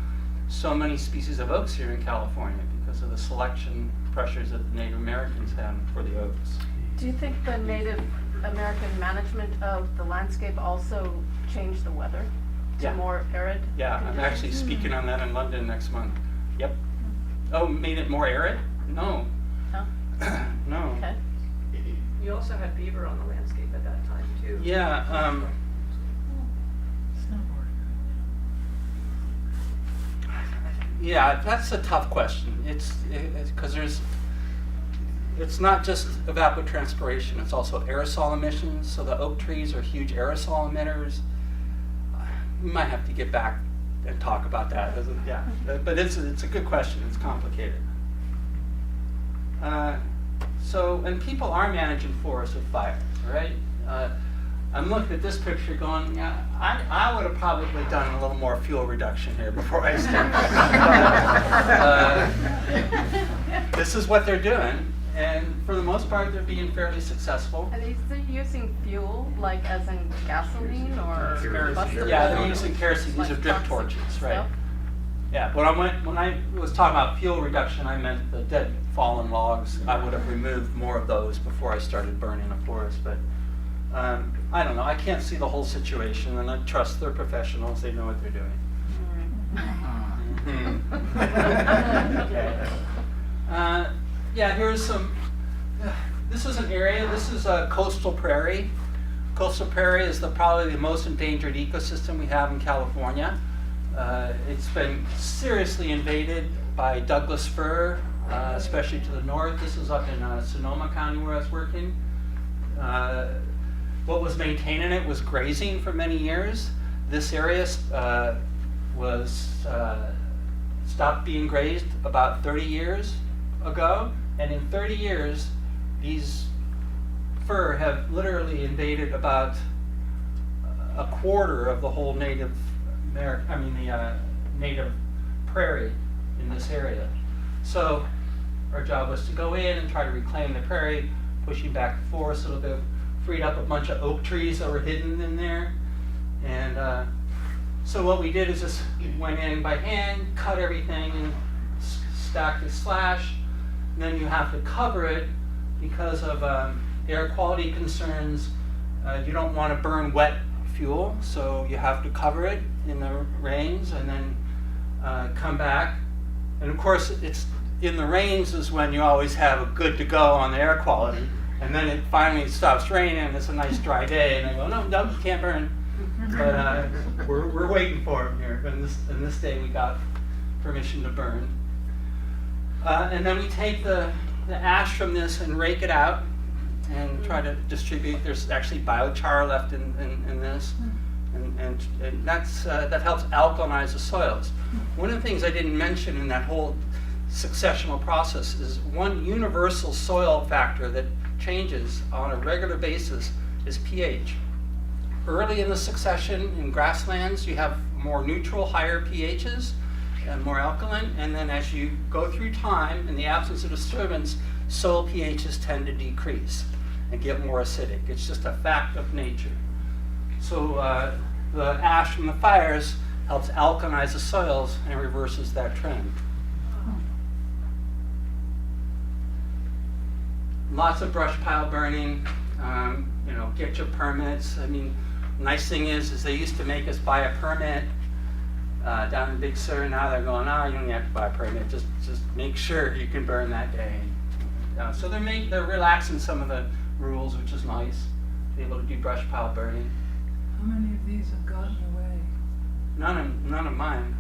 Speaker 2: so many species of oaks here in California, because of the selection pressures that the Native Americans had for the oaks.
Speaker 7: Do you think the Native American management of the landscape also changed the weather to
Speaker 2: Yeah.
Speaker 7: more arid
Speaker 2: Yeah, I'm
Speaker 7: conditions?
Speaker 2: actually speaking on that in London next month. Yep. Oh, made it more arid? No.
Speaker 7: No?
Speaker 2: No.
Speaker 7: Okay.
Speaker 5: You also had beaver on the landscape at that time too.
Speaker 2: Yeah, yeah, that's a tough question. It's because it's not just evapotranspiration, it's also aerosol emissions. So the oak trees are huge aerosol emitters. We might have to get back and talk about that. Yeah, but it's a good question. It's complicated. And people are managing forests with fire, right? I'm looking at this picture going, yeah, I would have probably done a little more fuel reduction here before I started. This is what they're doing, and for the most part, they're being fairly successful.
Speaker 7: And is they using fuel, like as in gasoline or combustible?
Speaker 2: Yeah, they're using kerosene. These
Speaker 7: like
Speaker 2: are drip
Speaker 7: toxic
Speaker 2: torches, right?
Speaker 7: stuff?
Speaker 2: Yeah, when I was talking about fuel reduction, I meant the dead fallen logs. I would have removed more of those before I started burning a forest, but I don't know. I can't see the whole situation, and I trust they're professionals. They know what they're doing. Okay. Yeah, here's some. This is an area. This is a coastal prairie. Coastal prairie is probably the most endangered ecosystem we have in California. It's been seriously invaded by Douglas fir, especially to the north. This is up in Sonoma County where I was working. What was maintaining it was grazing for many years. This area was stopped being grazed about 30 years ago, and in 30 years, these fir have literally invaded about a quarter of the whole native native prairie in this area. So our job was to go in and try to reclaim the prairie, pushing back the forest a little bit, freed up a bunch of oak trees that were hidden in there. And so what we did is just went in by hand, cut everything, and stacked the slash. And then you have to cover it because of air quality concerns. You don't want to burn wet fuel, so you have to cover it in the rains and then come back. And of course, it's in the rains is when you always have a good to go on the air quality. And then it finally stops raining and it's a nice dry day, and they go, no, you can't burn. But we're waiting for it here. And this day we got permission to burn. And then we take the ash from this and rake it out and try to distribute. There's actually biochar left in this, and that helps alkalinize the soils. One of the things I didn't mention in that whole successional process is one universal soil factor that changes on a regular basis is pH. Early in the succession in grasslands, you have more neutral, higher pHs and more alkaline, and then as you go through time, in the absence of disturbance, soil pHs tend to decrease and get more acidic. It's just a fact of nature. So the ash from the fires helps alkalinize the soils and reverses that trend. Lots of brush pile burning, get your permits. I mean, nice thing is they used to make us buy a permit down in Big Sur. Now they're going, you don't have to buy a permit. Just make sure you can burn that day. So they're relaxing some of the rules, which is nice. Be able to do brush pile burning.
Speaker 3: How many of these have gotten away?
Speaker 2: None of mine.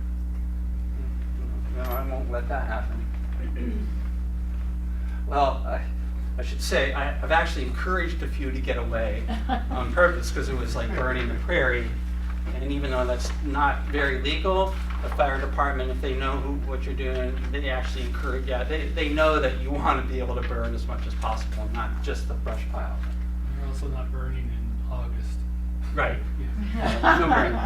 Speaker 2: No, I won't let that happen. Well, I should say I've actually encouraged a few to get away on purpose because it was like burning the prairie. And even though that's not very legal, the fire department, if they know what you're doing, they actually encourage. Yeah, they know that you want to be able to burn as much as possible, not just the brush pile.
Speaker 8: You're also not burning in August.
Speaker 2: Right.
Speaker 8: Yeah.
Speaker 2: No burning.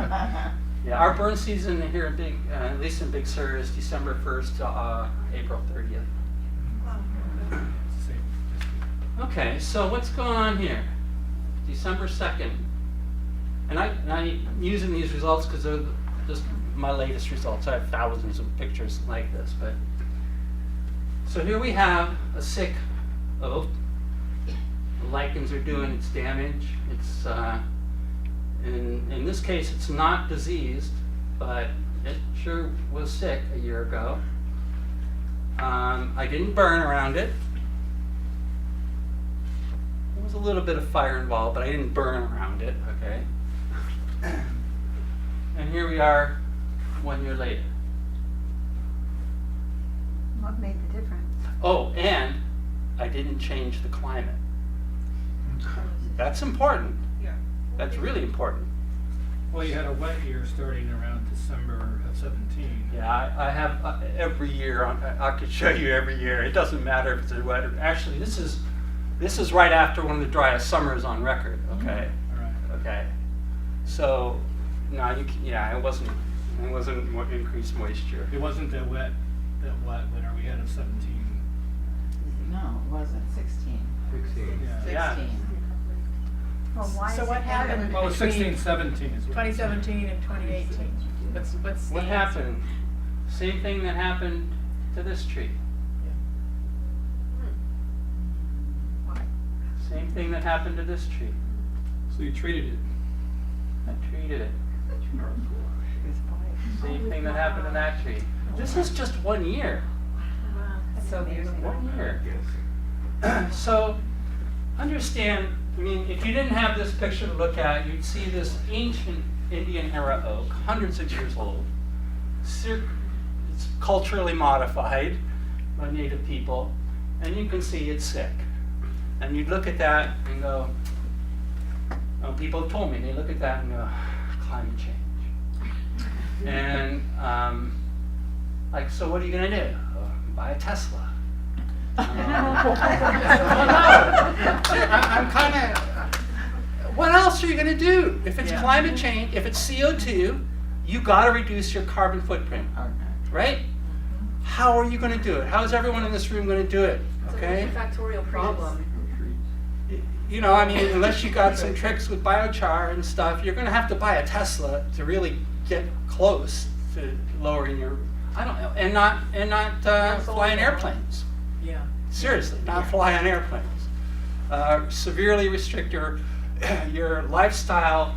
Speaker 2: Yeah, our burn season here at least in Big Sur, is December 1st to April 30th.
Speaker 8: Same.
Speaker 2: Okay, so what's going on here? December 2nd. And I'm using these results because they're just my latest results. I have thousands of pictures like this. But so here we have a sick oak. The lichens are doing its damage. It's in this case, it's not diseased, but it sure was sick a year ago. I didn't burn around it. There was a little bit of fire involved, but I didn't burn around it, okay? And here we are 1 year later.
Speaker 4: What made the difference?
Speaker 2: Oh, and I didn't change the climate. That's important.
Speaker 10: Yeah.
Speaker 2: That's really important.
Speaker 8: Well, you had a wet year starting around December of 17.
Speaker 2: Yeah, I have every year. I could show you every year. It doesn't matter if it's wet or actually. This is right after one of the driest summers on record. Okay.
Speaker 8: All right.
Speaker 2: Okay. So, no, it wasn't increased moisture.
Speaker 8: It wasn't that wet winter we had of 17.
Speaker 10: No, it wasn't. 16.
Speaker 2: Yeah.
Speaker 10: 16.
Speaker 4: Well, why
Speaker 5: So
Speaker 4: is
Speaker 5: what
Speaker 4: it
Speaker 5: happened?
Speaker 8: Well, it was
Speaker 5: Between
Speaker 8: 16, 17 is what.
Speaker 5: 2017 and 2018. What's the
Speaker 2: What
Speaker 5: answer?
Speaker 2: happened? Same thing that happened to this tree. Same thing that happened to this tree.
Speaker 8: So you treated it.
Speaker 2: I treated it. Same thing that happened to that tree. This is just 1 year.
Speaker 5: That's so beautiful.
Speaker 2: 1 year. So, understand, I mean, if you didn't have this picture to look at, you'd see this ancient Indian era oak, hundreds of years old. it's culturally modified by native people, and you can see it's sick. And you look at that and go, people have told me, they look at that and go, climate change. And like, so what are you going to do? Buy a Tesla. I'm kind of, what else are you going to do? If it's climate change, if it's CO2, you got to reduce your carbon footprint, right? How are you going to do it? How is everyone in this room going to do it? Okay?
Speaker 5: It's a multifactorial problem.
Speaker 2: You know, I mean, unless you got some tricks with biochar and stuff, you're going to have to buy a Tesla to really get close to lowering your, I don't know, and not fly in airplanes.
Speaker 6: Yeah.
Speaker 2: Seriously, not fly on airplanes. Severely restrict your lifestyle.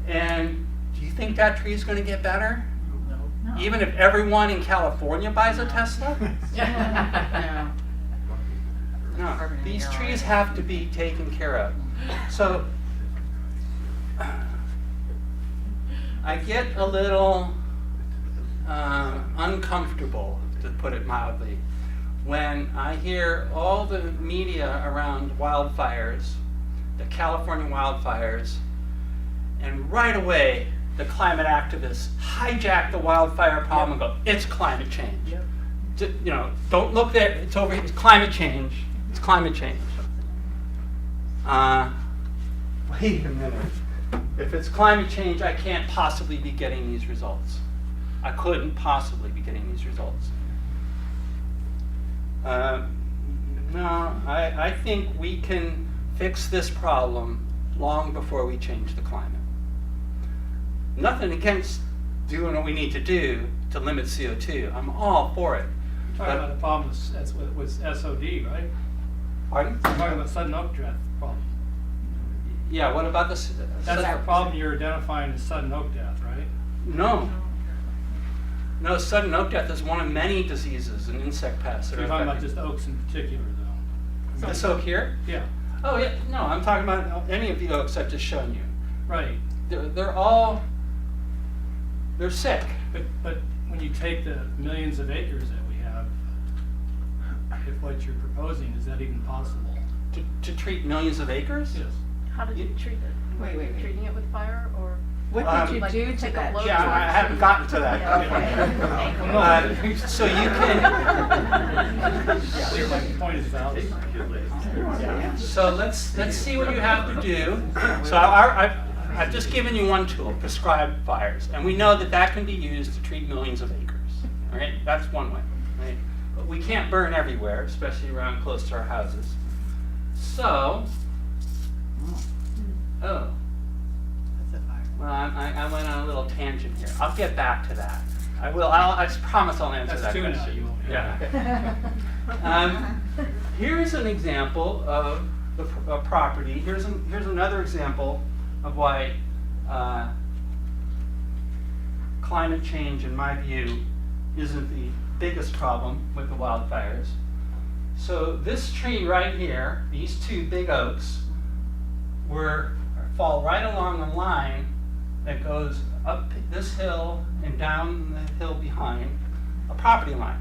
Speaker 2: And do you think that tree is going to get better?
Speaker 6: No.
Speaker 2: Even if everyone in California buys a Tesla?
Speaker 10: No.
Speaker 2: No,
Speaker 10: Carbon in
Speaker 2: these
Speaker 10: the air
Speaker 2: trees
Speaker 10: already.
Speaker 2: have to be taken care of. So I get a little uncomfortable, to put it mildly, when I hear all the media around wildfires, the California wildfires, and right away the climate activists hijack the wildfire problem and go, it's climate change.
Speaker 6: Yep.
Speaker 2: You know, don't look there, it's over here, it's climate change. It's climate change. Wait a minute. If it's climate change, I can't possibly be getting these results. I couldn't possibly be getting these results. No, I think we can fix this problem long before we change the climate. Nothing against doing what we need to do to limit CO2. I'm all for it.
Speaker 8: Talking about the problem with SOD, right?
Speaker 2: Pardon?
Speaker 8: You're talking about sudden oak death problem.
Speaker 2: Yeah, what about this?
Speaker 8: That's the problem you're identifying as sudden oak death, right?
Speaker 2: No. No, sudden oak death is one of many diseases and insect pests.
Speaker 8: So
Speaker 2: that
Speaker 8: you're
Speaker 2: are
Speaker 8: talking about
Speaker 2: affecting-
Speaker 8: just oaks in particular, though.
Speaker 2: This oak here?
Speaker 8: Yeah,
Speaker 2: Oh, yeah. No, I'm talking about any of the oaks I've just shown you.
Speaker 8: right.
Speaker 2: They're all, they're sick.
Speaker 8: But when you take the millions of acres that we have, if what you're proposing, is that even possible?
Speaker 2: To treat millions of acres?
Speaker 8: Yes.
Speaker 7: How did you treat it?
Speaker 10: Wait, wait, wait.
Speaker 7: Treating it with fire or?
Speaker 10: What did you
Speaker 7: Like,
Speaker 10: do to
Speaker 7: take a
Speaker 10: that?
Speaker 7: load
Speaker 2: Yeah, I haven't gotten to that.
Speaker 8: Okay.
Speaker 2: So you can,
Speaker 8: Yeah, my point is valid.
Speaker 2: so let's see what you have to do. So I've just given you one tool, prescribed fires, and we know that that can be used to treat millions of acres. All right, that's one way. Right? But we can't burn everywhere, especially around close to our houses. So, oh,
Speaker 10: That's a fire.
Speaker 2: well, I went on a little tangent here. I'll get back to that. I will. I promise I'll answer
Speaker 8: That's
Speaker 2: that
Speaker 8: two now,
Speaker 2: question.
Speaker 8: you won't.
Speaker 2: Yeah. Here's an example of a property. Here's another example of why climate change, in my view, isn't the biggest problem with the wildfires. So this tree right here, these two big oaks, fall right along a line that goes up this hill and down the hill behind a property line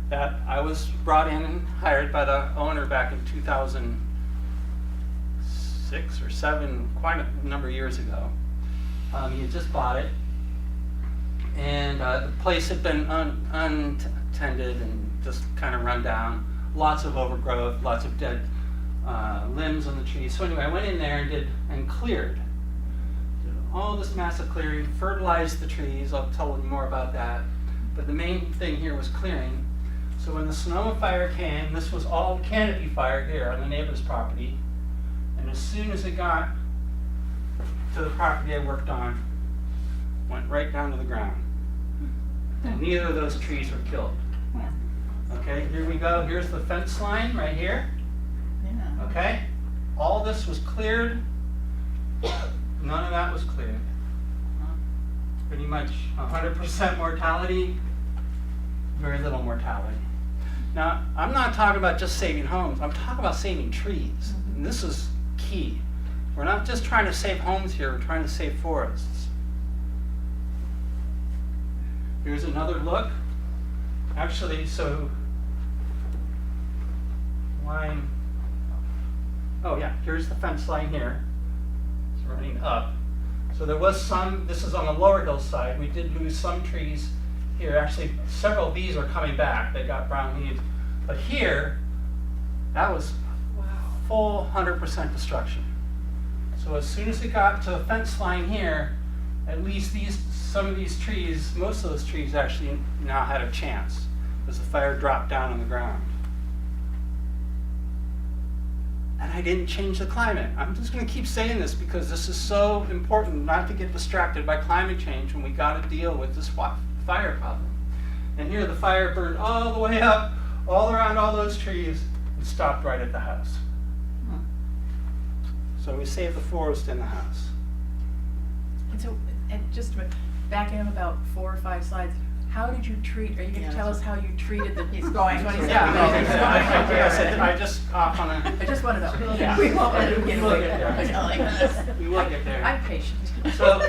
Speaker 2: that I was brought in and hired by the owner back in 2006 or 7, quite a number of years ago. He had just bought it, and the place had been untended and just kind of run down. Lots of overgrowth, lots of dead limbs on the trees. So anyway, I went in there and cleared. Did all this massive clearing, fertilized the trees. I'll tell you more about that. But the main thing here was clearing. So when the Sonoma fire came, this was all Canopy Fire here on the neighbor's property. And as soon as it got to the property I worked on, went right down to the ground. And neither of those trees were killed. Okay, here we go. Here's the fence line right here.
Speaker 10: Yeah.
Speaker 2: Okay, all this was cleared. None of that was cleared. Pretty much 100% mortality, very little mortality. Now, I'm not talking about just saving homes. I'm talking about saving trees. And this is key. We're not just trying to save homes here. We're trying to save forests. Here's another look. Actually, so line, oh yeah, here's the fence line here. It's running up. So there was some, this is on the lower hillside, we did lose some trees here. Actually, several of these are coming back. They got brown leaves. But here, that was full 100% destruction. So as soon as it got to the fence line here, at least some of these trees, most of those trees actually now had a chance as the fire dropped down on the ground. And I didn't change the climate. I'm just going to keep saying this because this is so important not to get distracted by climate change when we got to deal with this fire problem. And here the fire burned all the way up, all around all those trees, and stopped right at the house. So we saved the forest and the house.
Speaker 6: And so, and just backing up about 4 or 5 slides, how did you treat, are you going to tell us how you treated the
Speaker 10: He's going to.
Speaker 6: 27
Speaker 2: Yeah, I just off on a.
Speaker 6: I just want to know.
Speaker 2: Yeah.
Speaker 10: We won't let him get
Speaker 2: We'll
Speaker 10: away
Speaker 2: get there.
Speaker 10: with telling us.
Speaker 2: We will get there.
Speaker 6: I'm patient.
Speaker 2: So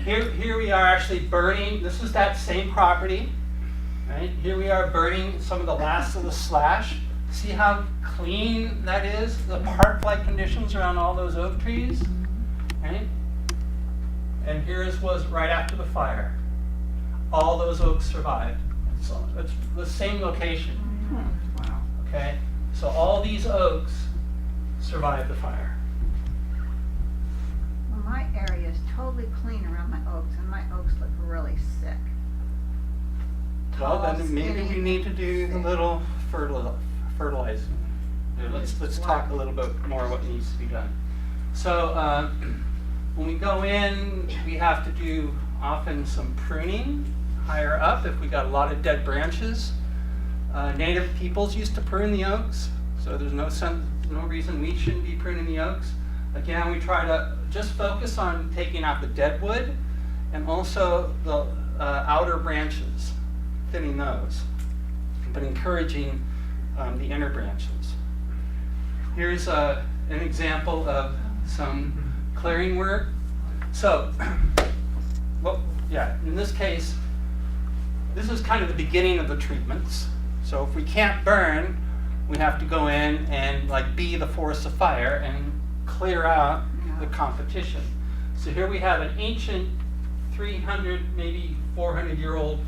Speaker 2: here we are actually burning, this is that same property, right? Here we are burning some of the last of the slash. See how clean that is? The park-like conditions around all those oak trees, right? And was right after the fire. All those oaks survived. So it's the same location.
Speaker 10: Wow.
Speaker 2: Okay? So all these oaks survived the fire.
Speaker 4: Well, my area is totally clean around my oaks, and my oaks look really sick.
Speaker 2: Well,
Speaker 4: Tall,
Speaker 2: then maybe we
Speaker 4: skinny,
Speaker 2: need to do a
Speaker 4: sick.
Speaker 2: little fertilizing. Let's talk a little bit more what needs to be done. So when we go in, we have to do often some pruning higher up if we got a lot of dead branches. Native peoples used to prune the oaks, so there's no reason we shouldn't be pruning the oaks. Again, we try to just focus on taking out the dead wood and also the outer branches, thinning those, but encouraging the inner branches. Here's an example of some clearing work. So, well, yeah, in this case, this is kind of the beginning of the treatments. So if we can't burn, we have to go in and like be the forest of fire and clear out the competition. So here we have an ancient 300, maybe 400-year-old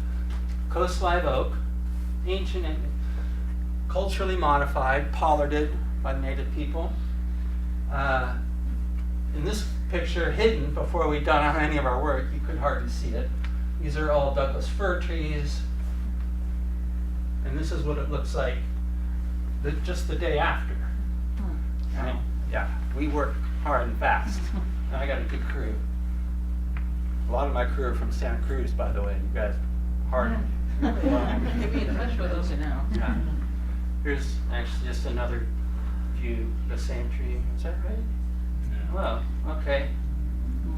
Speaker 2: coast live oak, ancient and culturally modified, pollarded by the native people. In this picture, hidden before we'd done any of our work, you could hardly see it. These are all Douglas fir trees. And this is what it looks like just the day after. Right? Yeah, we work hard and fast. And I got a good crew. A lot of my crew are from Santa Cruz, by the way. You guys hard.
Speaker 10: You'll be in touch with us now.
Speaker 2: Yeah. Here's actually just another view, the same tree. Is that right? Well, okay.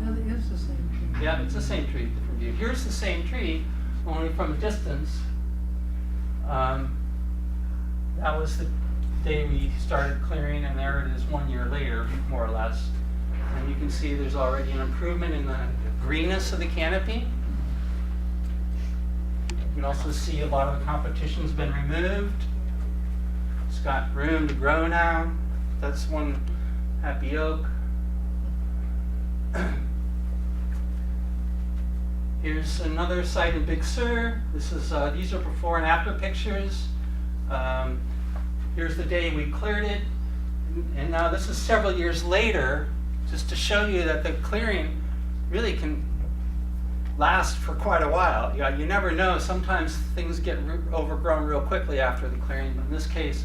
Speaker 3: That is the same tree.
Speaker 2: Yeah, it's the same tree, different view. Here's the same tree, only from a distance. That was the day we started clearing, and there it is 1 year later, more or less. And you can see there's already an improvement in the greenness of the canopy. You can also see a lot of the competition's been removed. It's got room to grow now. That's one happy oak. Here's another site in Big Sur. This is these are before and after pictures. Here's the day we cleared it, and now this is several years later, just to show you that the clearing really can last for quite a while. You never know. Sometimes things get overgrown real quickly after the clearing. But in this case,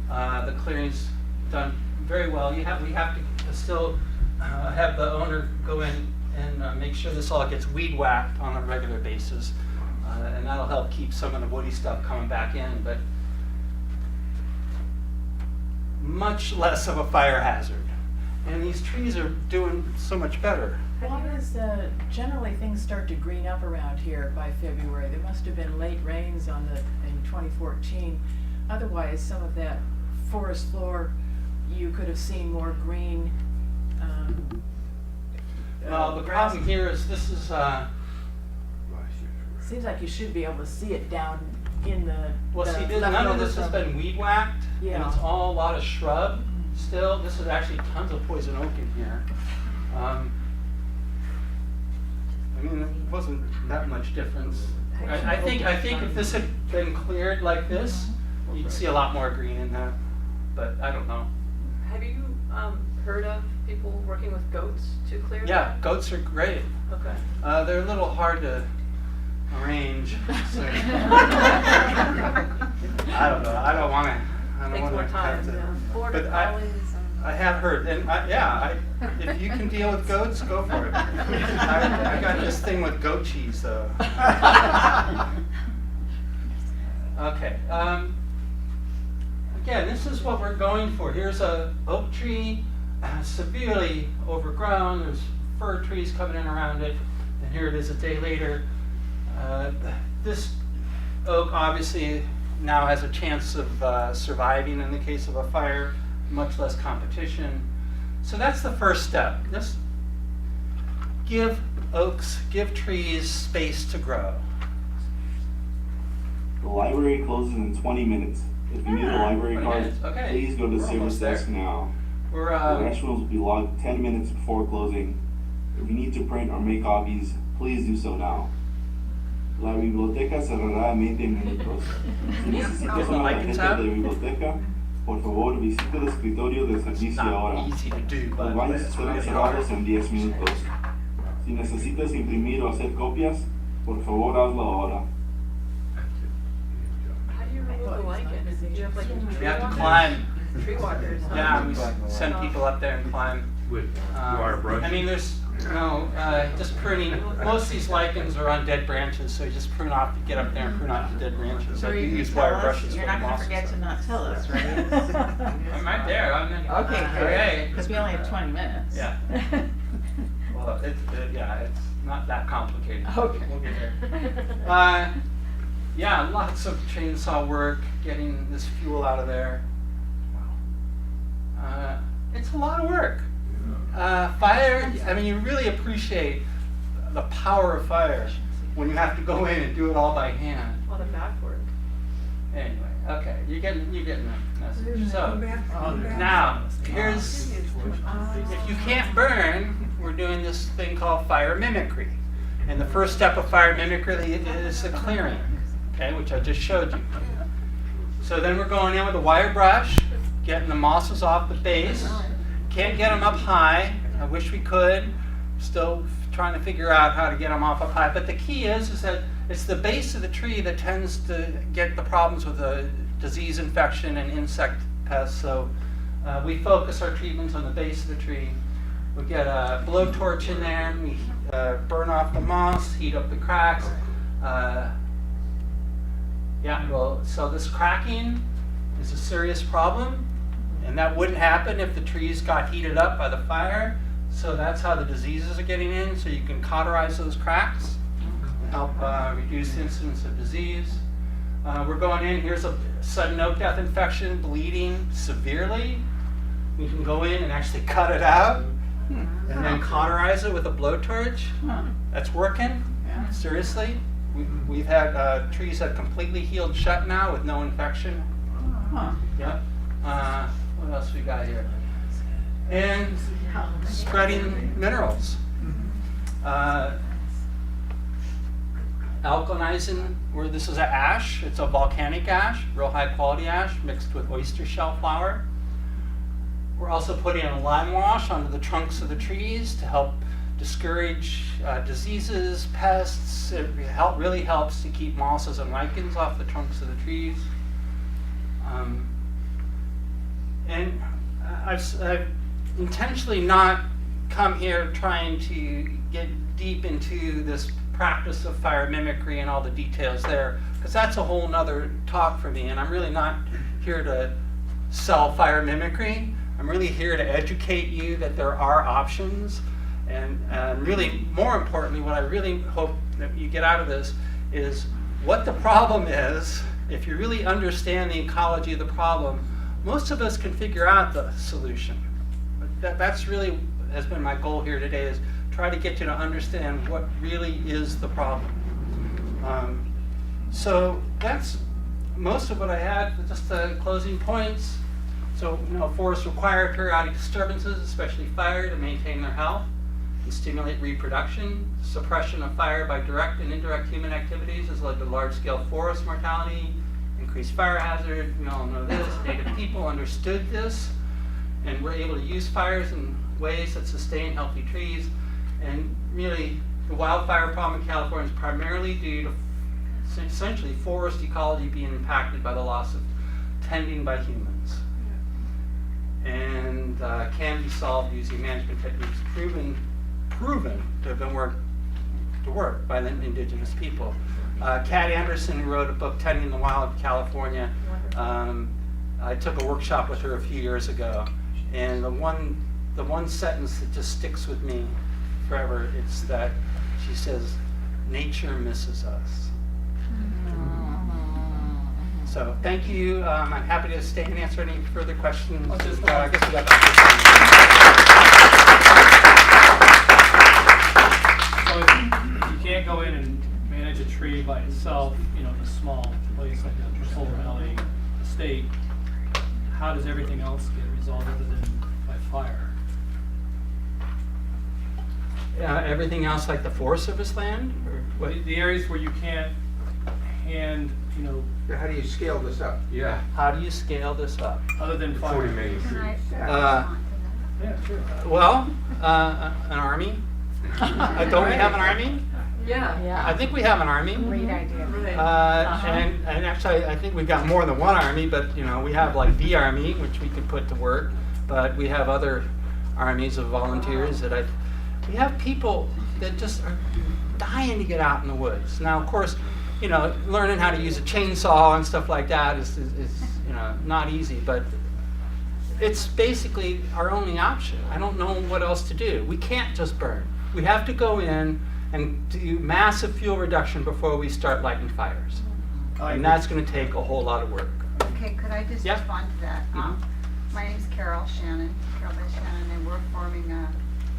Speaker 2: the clearing's done very well. We have to still have the owner go in and make sure this all gets weed whacked on a regular basis, and that'll help keep some of the woody stuff coming back in. But much less of a fire hazard, and these trees are doing so much better.
Speaker 6: Why is generally things start to green up around here by February? There must have been late rains in 2014. Otherwise, some of that forest floor, you could have seen more green.
Speaker 2: Well, the problem here is this is
Speaker 6: Seems like you should be able to see it down in the.
Speaker 2: Well,
Speaker 6: the
Speaker 2: see, none of this has
Speaker 6: leftover
Speaker 2: been weed whacked, and
Speaker 6: Yeah.
Speaker 2: it's all a lot of shrub still. This is actually tons of poison oak in here. I mean, it wasn't that much difference. I think if this had been cleared like this, you'd see a lot more green in that, but I don't know.
Speaker 5: Have you heard of people working with goats to clear
Speaker 2: Yeah,
Speaker 5: that?
Speaker 2: goats are great.
Speaker 5: Okay.
Speaker 2: They're a little hard to arrange. So I don't know. I don't want to.
Speaker 5: Takes more time, yeah.
Speaker 7: Border
Speaker 2: But
Speaker 7: collies and.
Speaker 2: I have heard, and if you can deal with goats, go for it. I got this thing with goat cheese, though. Okay. Again, this is what we're going for. Here's a oak tree, severely overgrown. There's fir trees coming in around it, and here it is a day later. This oak obviously now has a chance of surviving in the case of a fire, much less competition. So that's the first step. Just give trees space to grow.
Speaker 11: The library closes in 20 minutes. If you need a library
Speaker 2: 20
Speaker 11: card,
Speaker 2: minutes, okay.
Speaker 11: please go to the
Speaker 2: We're
Speaker 11: service
Speaker 2: almost there.
Speaker 11: desk now. The
Speaker 2: We're
Speaker 11: restrooms will be locked 10 minutes before closing. If you need to print or make copies, please do so now. La biblioteca cerrará en 20 minutos. Si necesitas una tarjeta de biblioteca, por favor visite el escritorio de
Speaker 2: it's
Speaker 11: servicio
Speaker 2: not
Speaker 11: ahora.
Speaker 2: easy to do,
Speaker 11: Los
Speaker 2: but
Speaker 11: baños
Speaker 2: it's
Speaker 11: estarán
Speaker 2: really
Speaker 11: cerrados
Speaker 2: hard.
Speaker 11: en 10 minutos. Si necesitas imprimir o hacer copias, por favor hazlo ahora.
Speaker 5: How do you remove the lichens? Do you have like tree
Speaker 2: We have to
Speaker 5: walkers?
Speaker 2: climb.
Speaker 5: Tree walkers. huh?
Speaker 2: Yeah, we send people up there and climb.
Speaker 12: With wire brush.
Speaker 2: I mean, there's just pruning. Most of these lichens are on dead branches, so you just prune off, get up there and prune off the dead branches.
Speaker 10: So
Speaker 2: Like
Speaker 10: you
Speaker 2: use
Speaker 10: tell
Speaker 2: wire
Speaker 10: us,
Speaker 2: brushes
Speaker 10: you're
Speaker 2: for
Speaker 10: not gonna
Speaker 2: moss and
Speaker 10: forget to
Speaker 2: stuff.
Speaker 10: not tell us, right?
Speaker 2: I'm right there. I'm in.
Speaker 10: Okay,
Speaker 2: Okay.
Speaker 10: good, because we only have 20 minutes.
Speaker 2: Yeah. Well, it's not that complicated.
Speaker 10: Okay.
Speaker 2: We'll get there. Yeah, lots of chainsaw work, getting this fuel out of there. It's a lot of work. Fire, I mean, you really appreciate the power of fire when you have to go in and do it all by hand.
Speaker 5: A lot of back work.
Speaker 2: Anyway, okay, you're getting the message. So,
Speaker 3: Go back.
Speaker 2: now, here's, if you can't burn, we're doing this thing called fire mimicry. And the first step of fire mimicry is the clearing, okay, which I just showed you. So then we're going in with a wire brush, getting the mosses off the base. Can't get them up high. I wish we could. Still trying to figure out how to get them off up high. But the key is that it's the base of the tree that tends to get the problems with the disease infection and insect pests. So we focus our treatments on the base of the tree. We get a blowtorch in there. We burn off the moss, heat up the cracks. So this cracking is a serious problem. And that wouldn't happen if the trees got heated up by the fire. So that's how the diseases are getting in. So you can cauterize those cracks and help reduce the incidence of disease. We're going in, here's a sudden oak death infection, bleeding severely. We can go in and actually cut it out and then cauterize it with a blowtorch. That's working, seriously. We've had trees that completely healed shut now with no infection. Yep. What else we got here? And spreading minerals. Alkalinizing, where this is an ash. It's a volcanic ash, real high quality ash mixed with oyster shell flour. We're also putting a lime wash onto the trunks of the trees to help discourage diseases, pests. It really helps to keep mosses and lichens off the trunks of the trees. And I've intentionally not come here trying to get deep into this practice of fire mimicry and all the details there, because that's a whole nother talk for me, and I'm really not here to sell fire mimicry. I'm really here to educate you that there are options, and really, more importantly, what I really hope that you get out of this is what the problem is. If you really understand the ecology of the problem, most of us can figure out the solution. But that's really has been my goal here today, is try to get you to understand what really is the problem. So that's most of what I had, just the closing points. So, forests require periodic disturbances, especially fire, to maintain their health and stimulate reproduction. Suppression of fire by direct and indirect human activities has led to large-scale forest mortality, increased fire hazard. We all know this. Native people understood this and were able to use fires in ways that sustain healthy trees. And really, the wildfire problem in California is primarily due to essentially forest ecology being impacted by the loss of tending by humans. And can be solved using management techniques proven to have been work by the indigenous people. Kat Anderson, who wrote a book, Tending the Wild of California, I took a workshop with her a few years ago, and the one sentence that just sticks with me forever, it's that she says, nature misses us. So thank you. I'm happy to stay and answer any further questions.
Speaker 8: I'll just-
Speaker 2: I guess we got
Speaker 8: So if you can't go in and manage a tree by itself, in a small place like a Silver Valley estate, how does everything else get resolved other than by fire?
Speaker 2: everything else like the Forest Service land? Or what?
Speaker 8: The areas where you can't hand,
Speaker 9: How do you scale this up?
Speaker 12: Yeah.
Speaker 2: How do you scale this up?
Speaker 8: other than fire.
Speaker 12: 40 million
Speaker 4: Can I
Speaker 12: trees.
Speaker 4: respond to that?
Speaker 8: Yeah, sure.
Speaker 2: Well, an army. Don't we have an army?
Speaker 5: Yeah.
Speaker 2: I think we have an army.
Speaker 10: Great idea.
Speaker 5: Right.
Speaker 2: And actually, I think we've got more than one army, but we have like the army, which we could put to work. But we have other armies of volunteers we have people that just are dying to get out in the woods. Now, of course, learning how to use a chainsaw and stuff like that is not easy, but it's basically our only option. I don't know what else to do. We can't just burn. We have to go in and do massive fuel reduction before we start lighting fires. And that's going to take a whole lot of work.
Speaker 4: Okay, could I just
Speaker 2: Yeah.
Speaker 4: respond to that?
Speaker 2: Mhm.
Speaker 4: My name's Carol Beth Shannon, and we're forming a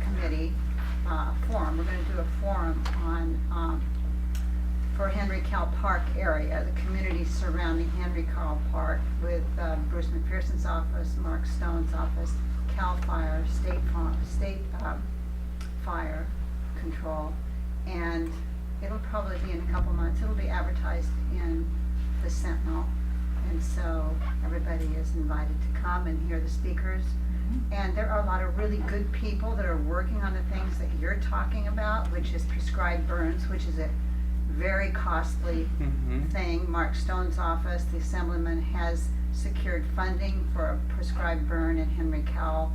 Speaker 4: committee, forum. We're gonna do a forum on, for Henry Cal Park area, the communities surrounding Henry Cal Park with Bruce McPherson's office, Mark Stone's office, Cal Fire, State Fire Control, and it'll probably be in a couple months. It'll be advertised in the Sentinel, and so everybody is invited to come and hear the speakers. And there are a lot of really good people that are working on the things that you're talking about, which is prescribed burns, which is a very costly thing. Mark Stone's office, the Assemblyman, has secured funding for a prescribed burn in Henry Cal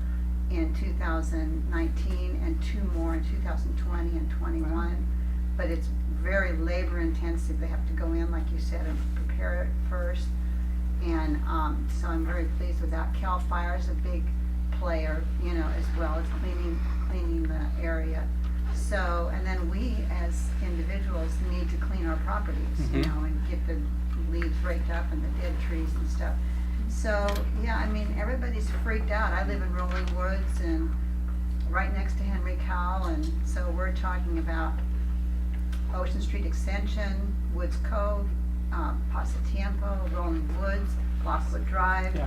Speaker 4: in 2019 and 2 more in 2020 and 21. But it's very labor intensive. They have to go in, like you said, and prepare it first. And so I'm very pleased with that. Cal Fire is a big player, as well as cleaning the area. So, and then we as individuals need to clean our properties, and get the leaves raked up and the dead trees and stuff. So, yeah, I mean, everybody's freaked out. I live in Rolling Woods and right next to Henry Cal, and so we're talking about Ocean Street Extension, Woods Cove, Pasatiempo, Rolling Woods, Lockwood Drive,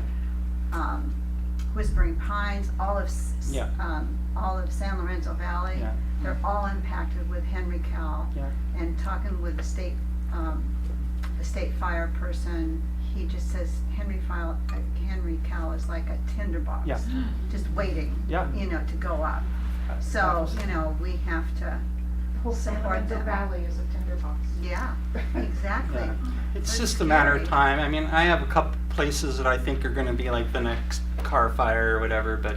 Speaker 4: Whispering Pines, all of San Lorenzo Valley.
Speaker 2: Yeah.
Speaker 4: They're all impacted with Henry Cal.
Speaker 2: Yeah.
Speaker 4: And talking with the state fire person, he just says Henry Cal is like a tinderbox,
Speaker 2: Yeah.
Speaker 4: just waiting,
Speaker 2: Yeah.
Speaker 4: to go up. So, we have to support them.
Speaker 10: Valley is a tinderbox.
Speaker 4: Yeah, exactly.
Speaker 2: Yeah. It's
Speaker 4: That's
Speaker 2: just a matter of
Speaker 4: scary.
Speaker 2: time. I mean, I have a couple places that I think are going to be like the next car fire or whatever, but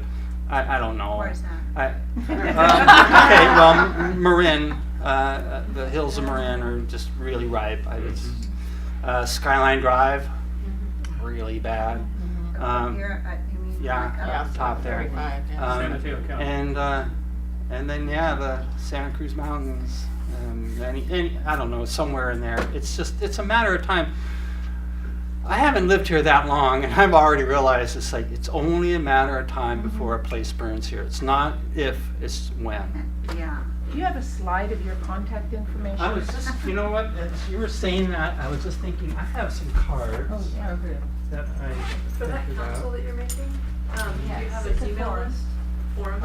Speaker 2: I don't know.
Speaker 4: Where's that?
Speaker 2: Okay, well, Marin, the hills of Marin are just really ripe. Skyline Drive, really bad.
Speaker 4: Here, you mean
Speaker 2: Yeah,
Speaker 4: like
Speaker 2: up top there.
Speaker 10: 35, yeah.
Speaker 8: San Mateo County.
Speaker 2: And then the Santa Cruz Mountains, I don't know, somewhere in there. It's a matter of time. I haven't lived here that long, and I've already realized it's only a matter of time before a place burns here. It's not if, it's when.
Speaker 4: Yeah.
Speaker 10: Do you have a slide of your contact information?
Speaker 2: I was just, you know what, as you were saying that, I was just thinking, I have some cards
Speaker 10: Oh, yeah.
Speaker 2: that I
Speaker 5: For that
Speaker 2: printed
Speaker 5: console
Speaker 2: out.
Speaker 5: that you're making, do you
Speaker 4: Yes,
Speaker 5: have
Speaker 4: it's
Speaker 5: an
Speaker 4: a
Speaker 5: email
Speaker 4: forum.
Speaker 5: list? Forum?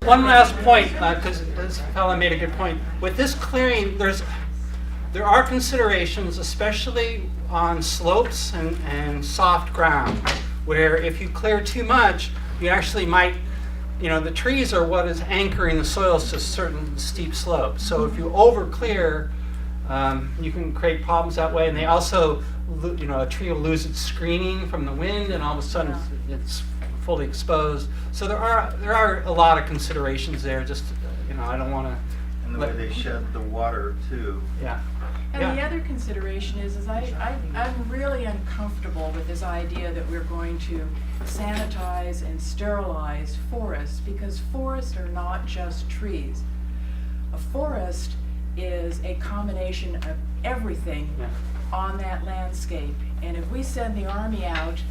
Speaker 2: One last point, because this fella made a good point. With this clearing, there are considerations, especially on slopes and soft ground, where if you clear too much, you actually might, the trees are what is anchoring the soils to certain steep slopes. So if you over clear, you can create problems that way. And they also, a tree will lose its screening from the wind, and all of a sudden it's fully exposed. So there are a lot of considerations there. Just I don't want to.
Speaker 12: And the way they shed the water too.
Speaker 2: Yeah.
Speaker 6: And the other consideration is I'm really uncomfortable with this idea that we're going to sanitize and sterilize forests, because forests are not just trees. A forest is a combination of everything on that landscape. And if we send the army out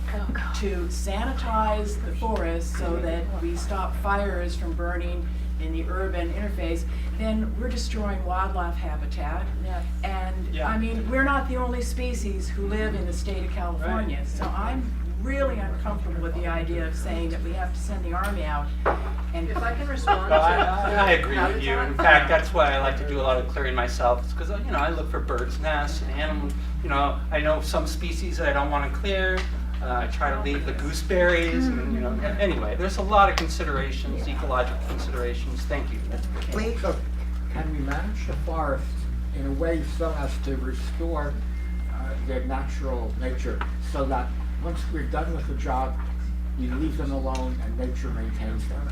Speaker 6: to sanitize the forest so that we stop fires from burning in the urban interface, then we're destroying wildlife habitat.
Speaker 10: Yes.
Speaker 6: And I mean, we're not the only species who live in the state of California. So I'm really uncomfortable with the idea of saying that we have to send the army out. And
Speaker 5: If I can respond
Speaker 2: Well,
Speaker 5: to
Speaker 2: I agree with you. In
Speaker 5: habitat.
Speaker 2: fact, that's why I like to do a lot of clearing myself, because I look for birds' nests and animals. I know some species that I don't want to clear. I try to leave the gooseberries, and anyway, there's a lot of considerations, ecological considerations. Thank you.
Speaker 9: Please. So, can we manage the forest in a way so as to restore their natural nature, so that once we're done with the job, we leave them alone and nature maintains them,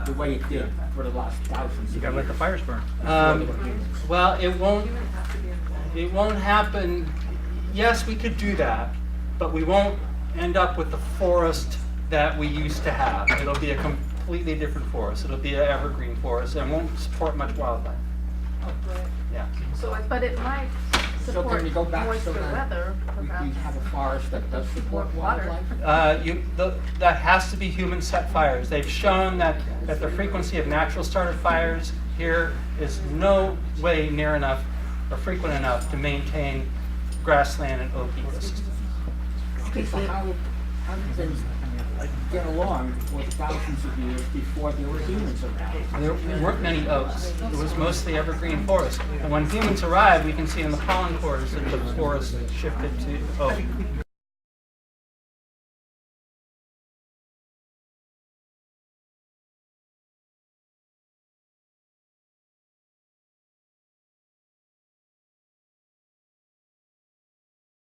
Speaker 9: the way it did for the last thousands of
Speaker 8: You gotta let the
Speaker 9: years?
Speaker 8: fires burn.
Speaker 2: Well, it won't happen. Yes, we could do that, but we won't end up with the forest that we used to have. It'll be a completely different forest. It'll be an evergreen forest and won't support much wildlife. Yeah.
Speaker 7: But it might
Speaker 9: So
Speaker 7: support
Speaker 9: can we go back
Speaker 7: moisture
Speaker 9: so that
Speaker 7: weather,
Speaker 9: we
Speaker 7: perhaps.
Speaker 9: have a forest that does support
Speaker 7: Water.
Speaker 9: wildlife?
Speaker 2: That has to be human set fires. They've shown that the frequency of natural started fires here is no way near enough or frequent enough to maintain grassland and oak ecosystems.
Speaker 9: Okay, so how did things get along for thousands of years before there were humans around?
Speaker 2: There weren't many oaks. It was mostly evergreen forest. And when humans arrived, we can see in the pollen cores that the forest shifted to oak.